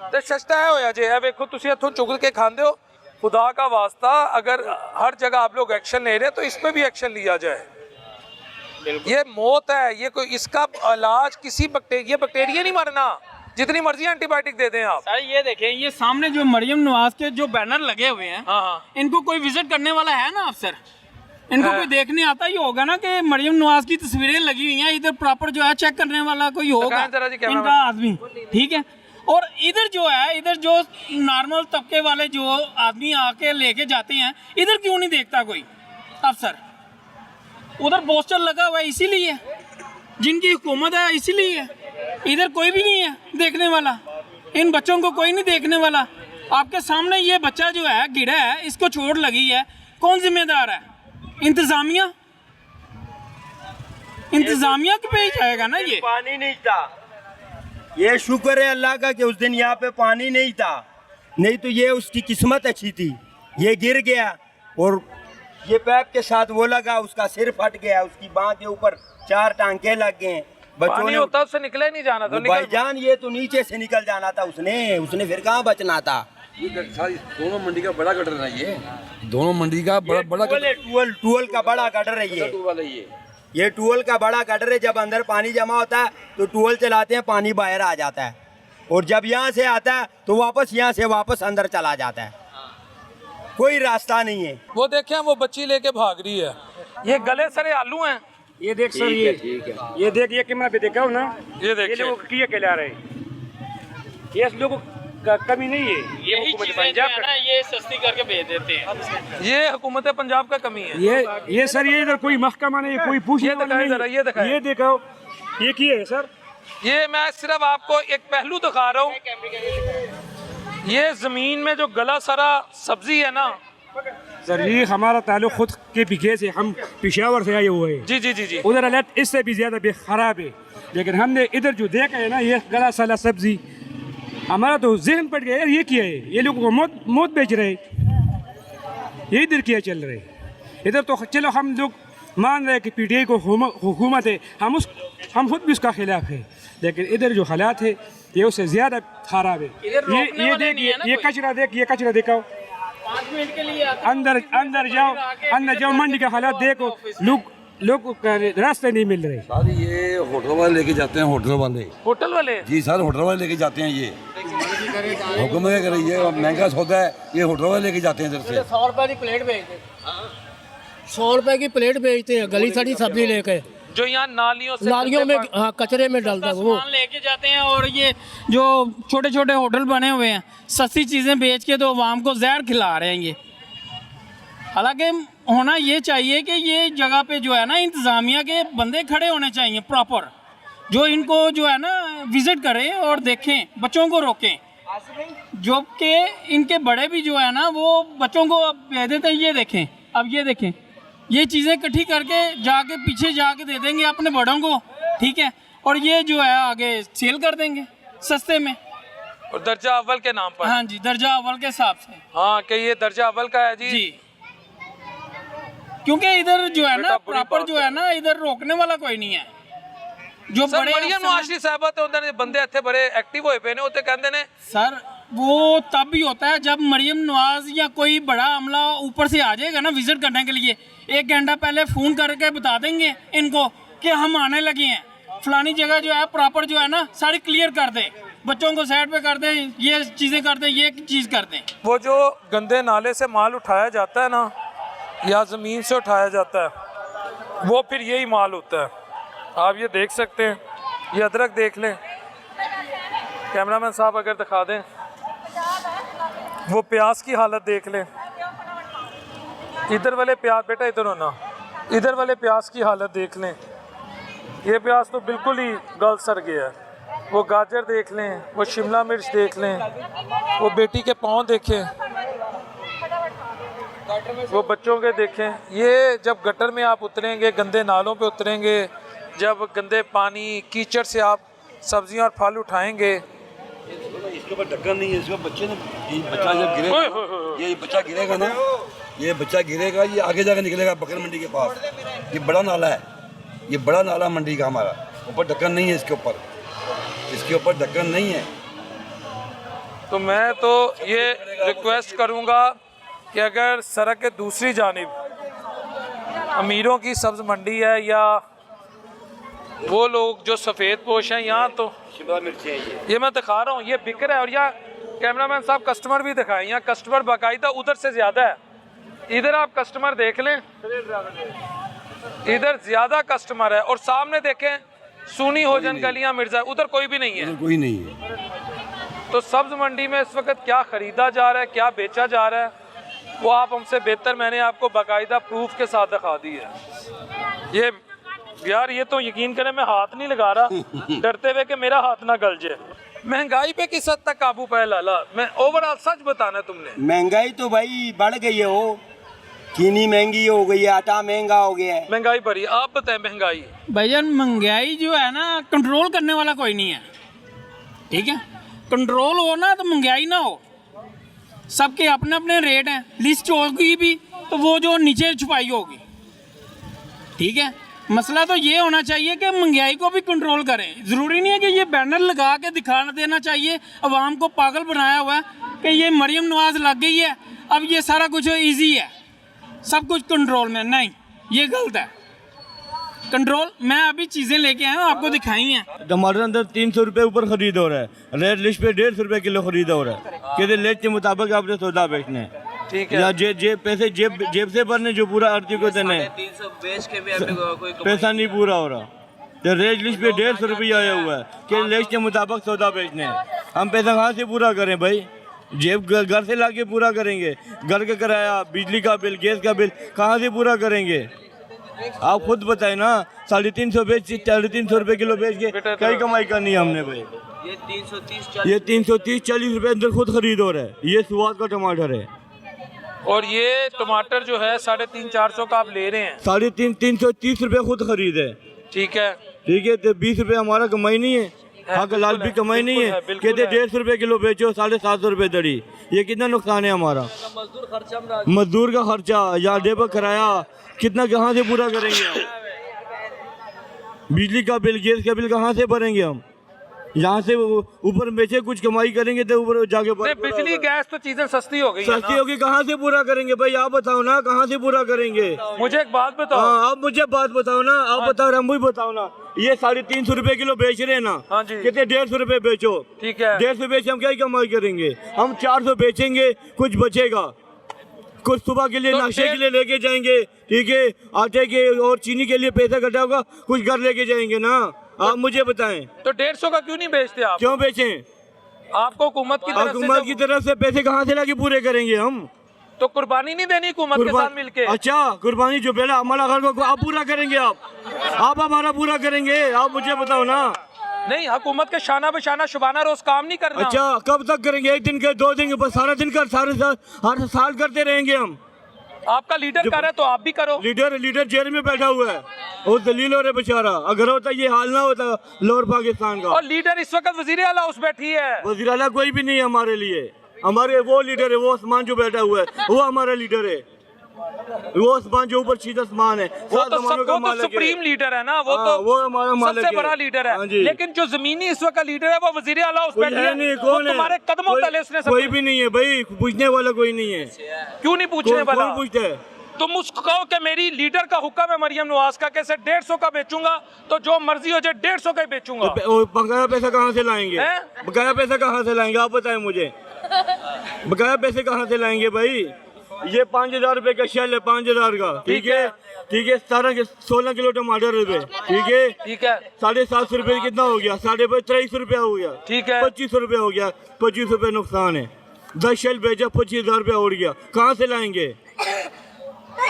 तो सस्ता है होया जे। वेखो तुसीं इत्थों चुग के खांदे हो, खुदा का वास्ता अगर हर जगह आप लोग एक्शन ले रहे हैं तो इस पर भी एक्शन लिया जाए। ये मौत है, ये कोई इसका इलाज किसी बैक्टीरिया नहीं मरना, जितनी मर्जी एंटीबायोटिक दे दें आप। सर ये देखें, ये सामने जो मरियम नवाज के जो बैनर लगे हुए हैं, हाँ। इनको कोई विजिट करने वाला है ना अफसर, इनको कोई देखने आता ही होगा ना कि मरियम नवाज की तस्वीरें लगी हुई हैं, इधर प्रॉपर जो है चेक करने वाला कोई होगा जरा जी कैमरा इनका आदमी, ठीक है। और इधर जो है, इधर जो नॉर्मल तबके वाले जो आदमी आके लेके जाते हैं, इधर क्यों नहीं देखता कोई अफसर? उधर पोस्टर लगा हुआ है इसीलिए, जिनकी हुकूमत है इसीलिए। इधर कोई भी नहीं है देखने वाला, इन बच्चों को कोई नहीं देखने वाला। आपके सामने ये बच्चा जो है गिरा है, इसको चोट लगी है, कौन जिम्मेदार है? इंतजामिया, इंतजामिया के पे ही जाएगा ना ये। पानी नहीं था, ये शुक्र है अल्लाह का कि उस दिन यहाँ पे पानी नहीं था, नहीं तो ये उसकी किस्मत अच्छी थी। ये गिर गया और ये पैप के साथ वो लगा, उसका सिर फट गया, उसकी बांह के ऊपर 4 टांके लग गए। बच्चों पानी ने होता उससे निकले नहीं जाना था, भाईजान ये तो नीचे से निकल जाना था, उसने फिर कहाँ बचना था। दोनों मंडी का बड़ा गटर है ये, दोनों मंडी का बड़ा टूअल का बड़ा गटर है ये टूअल का बड़ा गटर है। जब अंदर पानी जमा होता है तो टूअल चलाते हैं, पानी बाहर आ जाता है, और जब यहाँ से आता है तो वापस यहाँ से वापस अंदर चला जाता है, कोई रास्ता नहीं है। वो देखें वो बच्ची लेके भाग रही है, ये गले सरे आलू हैं। ये देख सर, ये देख, ये कैमरा पे देखा हो ना, ये देखिए, ये लोग किए खिला रहे, ये लोगों का कमी नहीं है, यही चीजें जो है ना ये सस्ती करके भेज देते हैं। ये हुकूमत पंजाब का कमी है। ये सर, ये इधर कोई महकमा नहीं, कोई पूछने वाला नहीं। जरा ये दिखाएं, ये देखो, ये किए है सर। ये मैं सिर्फ आपको एक पहलू दिखा रहा हूँ। ये जमीन में जो गला सरा सब्जी है ना सर, ये हमारा ताल्लुक खुद के पीछे से, हम पेशावर से आए हुए हैं। जी जी जी जी। उधर हालत इससे भी ज्यादा खराब है, लेकिन हमने इधर जो देखा है ना, ये गला सला सब्जी, हमारा तो जहन पड़ गया यार, ये क्या है? ये लोगों को मौत बेच रहे, ये इधर क्या चल रहे? इधर तो चलो हम लोग मान रहे कि पीटीआई को हुकूमत है, हम खुद भी उसका खिलाफ है, लेकिन इधर जो हालात है ये उससे ज्यादा खराब है। ये देखिए, ये कचरा देख, ये कचरा देखो, 5 मिनट के लिए अंदर जाओ, मंडी का हालात देखो, लोग रास्ते नहीं मिल रहे। सर ये होटल वाले लेके जाते हैं, होटल वाले जी सर, होटल वाले लेके जाते हैं। ये हुक्म है कर, ये महंगा सौदा है, ये होटल वाले लेके जाते हैं इधर से। 100 रुपए की प्लेट भेजते, 100 रुपए की प्लेट बेचते हैं, गली सड़ी सब्जी लेके, जो यहाँ नालियों में कचरे में डालता है वो लेके जाते हैं। और ये जो छोटे छोटे होटल बने हुए हैं, सस्ती चीज़ें बेच के तो आवाम को जहर खिला रहे हैं ये। हालांकि होना ये चाहिए कि ये जगह पे जो है ना, इंतज़ामिया के बंदे खड़े होने चाहिए प्रॉपर, जो इनको जो है ना विज़िट करें और देखें, बच्चों को रोकें। जो कि इनके बड़े भी जो है ना, वो बच्चों को भेज देते हैं। ये देखें, अब ये देखें, ये चीज़ें इकट्ठी करके जाके पीछे जाके दे देंगे अपने बड़ों को, ठीक है, और ये जो है आगे सेल कर देंगे सस्ते में, और दर्जा अव्वल के नाम पर। हाँ जी, दर्जा अव्वल के हिसाब से। हाँ कि ये दर्जा अव्वल का है जी। क्योंकि इधर जो है ना प्रॉपर जो है ना, इधर रोकने वाला कोई नहीं है। जो बड़े मरियम नवाज साहब ते उन्होंने बंदे इतने बड़े एक्टिव होए पे ने, उते कहंदे ने सर वो तब भी होता है जब मरियम नवाज या कोई बड़ा अमला ऊपर से आ जाएगा ना विजिट करने के लिए, 1 घंटा पहले फ़ोन करके बता देंगे इनको कि हम आने लगे हैं, फलानी जगह जो है प्रॉपर जो है ना सारी क्लियर कर दें, बच्चों को साइड पे कर दें, ये चीज़ें कर दें, ये चीज़ कर दें। वो जो गंदे नाले से माल उठाया जाता है ना, या ज़मीन से उठाया जाता है, वो फिर यही माल होता है। आप ये देख सकते हैं, ये अदरक देख लें, कैमरामैन साहब अगर दिखा दें, वो प्याज की हालत देख लें, इधर वाले प्याज, बेटा इधर होना, इधर वाले प्याज की हालत देख लें, ये प्याज तो बिल्कुल ही गल सड़ गया है। वो गाजर देख लें, वो शिमला मिर्च देख लें, वो बेटी के पाँव देखें, वो बच्चों के देखें। ये जब गटर में आप उतरेंगे, गंदे नालों पे उतरेंगे, जब गंदे पानी कीचड़ से आप सब्जियां और फल उठाएंगे, इसके ऊपर ढक्कन नहीं है, इसमें बच्चे ने बच्चा जब गिरेगा, ये बच्चा गिरेगा ना, ये बच्चा गिरेगा, ये आगे जाकर निकलेगा बकर मंडी के पास। ये बड़ा नाला है, ये बड़ा नाला मंडी का हमारा, ऊपर ढक्कन नहीं है, इसके ऊपर ढक्कन नहीं है। तो मैं तो ये रिक्वेस्ट करूँगा कि अगर सड़क के दूसरी जानिब अमीरों की सब्ज़ मंडी है, या वो लोग जो सफ़ेद पोश हैं, यहाँ तो शिमला मिर्च है ये मैं दिखा रहा हूँ, ये बिक रहा है। और यहाँ कैमरामैन साहब कस्टमर भी दिखाएं, यहाँ कस्टमर बाकायदा उधर से ज़्यादा है, इधर आप कस्टमर देख लें, इधर ज़्यादा कस्टमर है। और सामने देखें, सुनी होजन गलियाँ मिर्ज़ा, उधर कोई भी नहीं है, कोई नहीं है। तो सब्ज़ मंडी में इस वक्त क्या ख़रीदा जा रहा है, क्या बेचा जा रहा है, वो आप हमसे बेहतर मैंने आपको बाकायदा प्रूफ के साथ दिखा दी है। ये यार ये तो यकीन करें मैं हाथ नहीं लगा रहा डरते हुए कि मेरा हाथ ना गल जाए। महंगाई पे किस हद तक काबू पाया लाला? मैं ओवरऑल सच बताना तुमने। महंगाई तो भाई बढ़ गई है, हो चीनी महंगी हो गई है, आटा महंगा हो गया है। महंगाई बढ़ी, आप बताएं महंगाई। भाईजान महंगाई जो है ना कंट्रोल करने वाला कोई नहीं है, ठीक है। कंट्रोल हो ना तो महंगाई ना हो। सबके अपने अपने रेट हैं, लिस्ट होगी भी तो वो जो नीचे छुपाई होगी, ठीक है। मसला तो ये होना चाहिए कि महंगाई को भी कंट्रोल करें। ज़रूरी नहीं है कि ये बैनर लगा के दिखा देना चाहिए अवाम को पागल बनाया हुआ है कि ये मरियम नवाज़ लग गई है, अब ये सारा कुछ इजी है, सब कुछ कंट्रोल में। नहीं, ये गलत है। कंट्रोल मैं अभी चीज़ें लेके आया हूँ, आपको दिखाई हैं। टमाटर अंदर 300 रुपये ऊपर खरीद हो रहा है, रेट लिस्ट पे 150 रुपये किलो खरीद हो रहा है। कहते लिस्ट के मुताबिक आपने सौदा बेचना है, ठीक है। या पैसे जेब से भरने जो पूरा आरती को देना है, 300 बेच के भी कोई पैसा नहीं पूरा हो रहा। तो रेट लिस्ट पे 150 रुपये आया हुआ है कि लिस्ट के मुताबिक सौदा बेचने हैं। हम पैसा कहाँ से पूरा करें भाई? जेब घर से ला के पूरा करेंगे, घर का किराया, बिजली का बिल, गैस का बिल कहाँ से पूरा करेंगे? आप खुद बताए ना, 350 बेच 350 रुपये किलो बेच के कई कमाई करनी है हमने भाई। ये 330-40 रुपये अंदर खुद खरीद हो रहा है। ये स्वाद का टमाटर है, और ये टमाटर जो है 350-400 का आप ले रहे हैं। 330 रुपये खुद खरीद है, ठीक है। ठीक है। तो 20 रुपये हमारा कमाई नहीं है, हाँ लाल भी कमाई नहीं है। कहते 150 रुपये किलो बेचो, 750 रुपये दड़ी, ये कितना नुकसान है हमारा? मजदूर का खर्चा या लेबर किराया कितना कहाँ से पूरा करेंगे हम? बिजली का बिल, गैस का बिल कहाँ से भरेंगे हम? यहाँ से ऊपर बेचे कुछ कमाई करेंगे तो ऊपर जाके बिजली गैस तो चीजें सस्ती हो गई, सस्ती होगी, कहाँ से पूरा करेंगे भाई? आप बताओ ना, कहाँ से पूरा करेंगे? मुझे एक बात बताओ। हाँ, आप मुझे बात बताओ ना, आप बताओ, हम भी बताओ ना। ये 350 रुपए किलो बेच रहे हैं ना, हाँ जी। कितने 150 रुपए बेचो, ठीक है। 150 बेच हम क्या ही कमाई करेंगे? हम 400 बेचेंगे, कुछ बचेगा, कुछ सुबह के लिए तो नाश्ते के लिए लेके जाएंगे, ठीक है। आटे के और चीनी के लिए पैसा कटा होगा, कुछ घर लेके जाएंगे ना। आप मुझे बताएं, तो 150 का क्यों नहीं बेचते आप? क्यों बेचें? आपको हुकूमत की तरफ से पैसे कहाँ से लाके पूरे करेंगे हम? तो कुर्बानी नहीं देनी हुकूमत के साथ मिलके? अच्छा, कुर्बानी जो पहला हमारा घर को आप पूरा करेंगे, आप हमारा पूरा करेंगे? आप मुझे बताओ ना। नहीं, हुकूमत के शाना बशाना शुबाना रोज काम नहीं करना। अच्छा, कब तक करेंगे? एक दिन के, 2 दिन के, सारा दिन कर, हर साल करते रहेंगे हम। आपका लीडर कर रहा है तो आप भी करो। लीडर जेल में बैठा हुआ है, वो दलील हो रहे बेचारा। अगर होता ये हाल ना होता लोअर पाकिस्तान का। और लीडर इस वक्त वजीर आला हाउस बैठी है। वजीर आला कोई भी नहीं है हमारे लिए, हमारे वो लीडर है, वो आसमान जो बैठा हुआ है वो हमारा लीडर है। वो आसमान जो ऊपर सीधा आसमान है, वो तो सुप्रीम लीडर है ना, वो तो वो हमारा मालिक सबसे बड़ा लीडर है। लेकिन जो जमीनी इस वक्त लीडर है वो वजीर आला हाउस बैठी है। नहीं, कौन है? तुम्हारे कदमों तले उसने कोई भी नहीं है भाई, पूछने वाला कोई नहीं है। क्यों नहीं पूछने वाला? कौन पूछता है? तुम उसको कहो कि मेरी लीडर का हुक्म है मरियम नवाज का, कैसे 150 का बेचूंगा तो जो मर्जी हो जाए 150 का ही बेचूंगा। बकाया पैसा कहाँ से लाएंगे? बकाया पैसा कहाँ से लाएंगे आप बताएं मुझे। बकाया पैसे कहाँ से लाएंगे भाई? ये 5000 रुपए का शेल है, 5000 का, ठीक है। ठीक है, 16 किलो टमाटर रुपए, ठीक है। 750 रुपए कितना हो गया? 2350 रुपया हो गया, ठीक है। 2500 रुपया हो गया, 25 रुपए नुकसान है। 10 शेल बेचा, 25,000 रुपया उड़ गया, कहाँ से लाएंगे?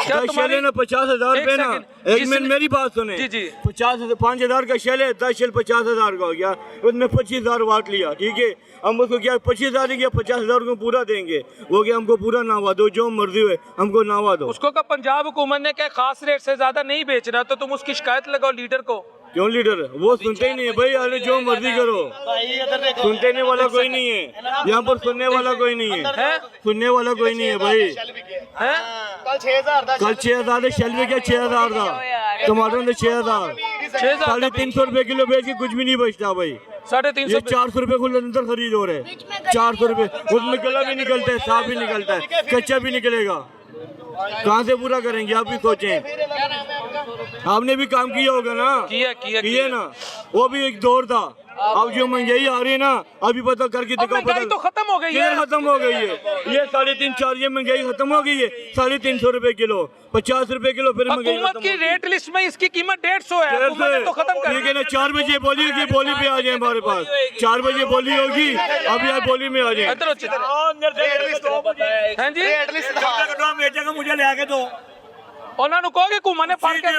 10 शेल है ना, 50,000 रुपए ना। एक मिनट मेरी बात सुने। 5,000 का शेल है, 10 शेल 50,000 का हो गया, उसमें 25,000 वाट लिया, ठीक है। हम उसको क्या 25,000 नहीं किया, 50,000 को पूरा देंगे। वो क्या हमको पूरा नावा दो, जो मर्जी हुए हमको नावा दो। उसको का पंजाब हुकूमत ने क्या खास रेट से ज्यादा नहीं बेचना, तो तुम उसकी शिकायत लगाओ लीडर को। क्यों लीडर? वो सुनते ही नहीं है भाई, अरे जो मर्जी करो, सुनते नहीं वाला कोई नहीं है यहाँ पर, सुनने वाला कोई नहीं है, सुनने वाला कोई नहीं है भाई। कल 6,000 शेल में क्या 6,000 था, टमाटर में 6,000, 350 रुपए किलो बेच के कुछ भी नहीं बचता भाई। 350 400 रुपए खुले अंदर खरीद हो रहे, 400 रुपए, उसमें गला भी निकलता है, साफ भी निकलता है, कच्चा भी निकलेगा, कहाँ से पूरा करेंगे? आप भी सोचें, आपने भी काम किया होगा ना। किया ना, वो भी एक दौर था। अब जो महंगाई आ रही है ना, अभी पता करके दिखाओ, महंगाई तो खत्म हो गई किधर है? खत्म हो गई है? ये 350-4 ये महंगाई खत्म हो गई है। 350 रुपए किलो, 50 रुपए किलो, फिर महंगाई हुकूमत की रेट लिस्ट में इसकी कीमत 150 है, हुकूमत ने तो खत्म कर ठीक है ना। 4 बजे बोली की बोली पे आ जाए हमारे पास, 4 बजे बोली होगी, अब यार बोली में आ जाए। इधर हैं जी मुझे ले आके दो, उन्होंने कहोगे घूमने फड़ के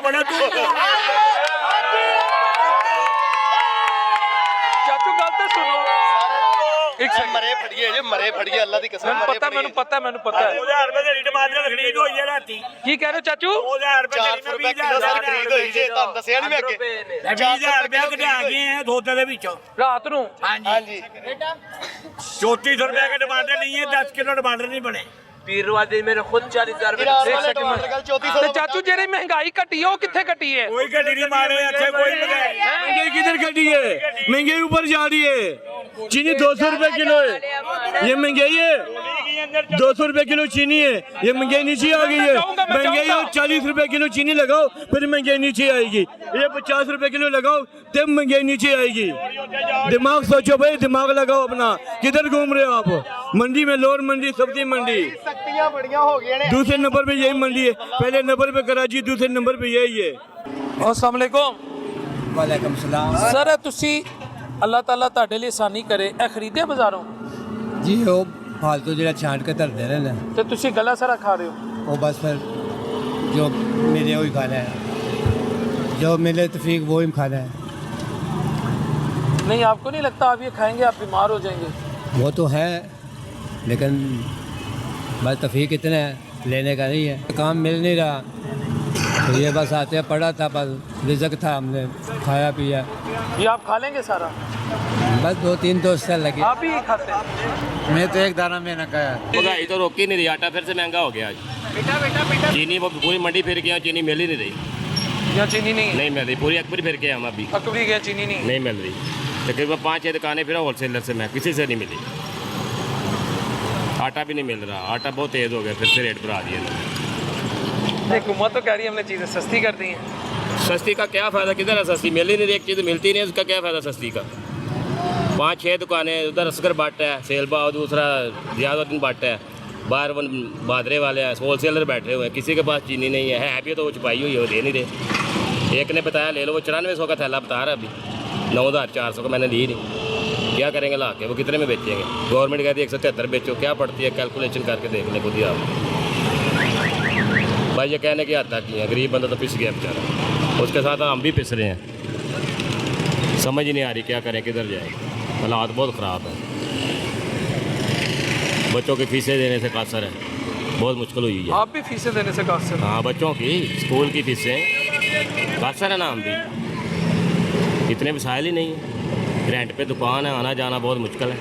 बड़ा चाचू गल तो सुनो एक सेकंड मरे फड़िए जे मरे फड़िए अल्लाह दी कसम मैंने पता मैंने पता 2000 रुपए ਦੀ ਡਿਮਾਂਡ ਰੱਖਣੀ ਹੋਈ ਹੈ ਰਾਤੀ। की कह रहे हो चाचू? 2000 रुपए 400 रुपए किलो सर खरीद होई जे ਤੁਹਾਨੂੰ ਦੱਸਿਆ ਨਹੀਂ ਮੈਂ ਅੱਗੇ 20000 रुपए कਢਾ ਗਏ ਆ ਧੋਤੇ ਦੇ ਵਿੱਚੋਂ रात ਨੂੰ ਹਾਂਜੀ 3400 रुपए के टमाटर नहीं है, 10 किलो टमाटर नहीं बने। ਪੀਰਵਾਲ ਦੇ ਮੇਰੇ ਖੁਦ 40000 ਰੁਪਏ ਟਮਾਟਰ ਗੱਲ 3400 ਤੇ ਚਾਚੂ ਜਿਹੜੀ ਮਹਿੰਗਾਈ ਘਟੀ ਹੈ ਉਹ ਕਿੱਥੇ ਘਟੀ ਹੈ? कोई घटी नहीं मारे अच्छे, कोई महंगाई किधर घटी है? महंगाई ऊपर जा रही है। चीनी 200 रुपए किलो है, ये महंगाई है। 200 रुपए किलो चीनी है, ये महंगाई नीचे आ गई है। महंगाई है 40 रुपए किलो चीनी लगाओ, फिर महंगाई नीचे आएगी। ये 50 रुपए किलो लगाओ, तब महंगाई नीचे आएगी। दिमाग सोचो भाई, दिमाग लगाओ अपना। किधर घूम रहे हो आप? मंडी में लोअर मंडी, सब्जी मंडी, शक्तियां बड़ियां हो गई ने। दूसरे नंबर पे यही मंडी है, पहले नंबर पे कराची, दूसरे नंबर पे यही है। अस्सलाम वालेकुम। वालेकुम सलाम सर ਤੁਸੀਂ ਅੱਲਾਹ ਤਾਲਾ ਤੁਹਾਡੇ ਲਈ ਆਸਾਨੀ ਕਰੇ ਇਹ ਖਰੀਦੇ ਬਾਜ਼ਾਰੋਂ जी। वो फालतू जो छांट के धरते रहे ना, ਤੇ ਤੁਸੀਂ ਗਲਾ ਸਾਰਾ ਖਾ ਰਹੇ ਹੋ। वो बस फिर जो मिले वही खाना है, जो मिले तफीक वही खाना है। नहीं आपको नहीं लगता आप ये खाएंगे आप बीमार हो जाएंगे? वो तो है, लेकिन बस तफीक इतना है, लेने का नहीं है। काम मिल नहीं रहा तो ये बस आते पड़ा था, बस रिज़्क़ था, हमने खाया पिया। ये आप खा लेंगे सारा? बस 2-3 दोस्त लगे। आप भी खाते हैं? मैं तो एक दाना में न खाया। महंगाई तो रोक ही नहीं रही, आटा फिर से महंगा हो गया आज। चीनी वो पूरी मंडी फिर गया, चीनी मिल ही नहीं रही। यहाँ चीनी नहीं है? नहीं मिल रही, पूरी अकबरी फिर के हम अभी अकबरी गया चीनी नहीं है? नहीं मिल रही। तकरीबन 5-6 दुकानें फिर होलसेलर से मैं किसी से नहीं मिली। आटा भी नहीं मिल रहा, आटा बहुत तेज़ हो गया, फिर से रेट बढ़ा दिया इन्होंने। हुकूमत तो कह रही है हमने चीज़ें सस्ती कर दी हैं। सस्ती का क्या फ़ायदा? किधर है सस्ती? मिल ही नहीं रही, एक चीज़ मिलती नहीं है, उसका क्या फ़ायदा सस्ती का? 5-6 दुकानें, उधर असगर बाट है, सेलबा, और दूसरा ज़ियादुद्दीन बाट है, बाहर बादरे वाले हैं, होलसेलर बैठे हुए हैं, किसी के पास चीनी नहीं है भी तो वो छुपाई हुई है, वो दे नहीं रहे। एक ने बताया ले लो, वो 9400 का थैला बता रहा है अभी, 9400 का मैंने ली नहीं। क्या करेंगे ला के? वो कितने में बेचेंगे? गवर्नमेंट कहती है 173 बेचो, क्या पड़ती है कैलकुलेशन करके देख लें खुद ही आप। भाई ये कहने की हद तक की है, गरीब बंदा तो पिस गया बेचारा, उसके साथ हम भी पिस रहे हैं। समझ ही नहीं आ रही क्या करें, किधर जाए। हालात बहुत ख़राब है, बच्चों की फीसें देने से कासर है, बहुत मुश्किल हुई है। आप भी फीसें देने से कासर? हाँ, बच्चों की स्कूल की फीसें कासर है ना, हम भी इतने वसाइल ही नहीं है। रेंट पे दुकान है, आना जाना बहुत मुश्किल है।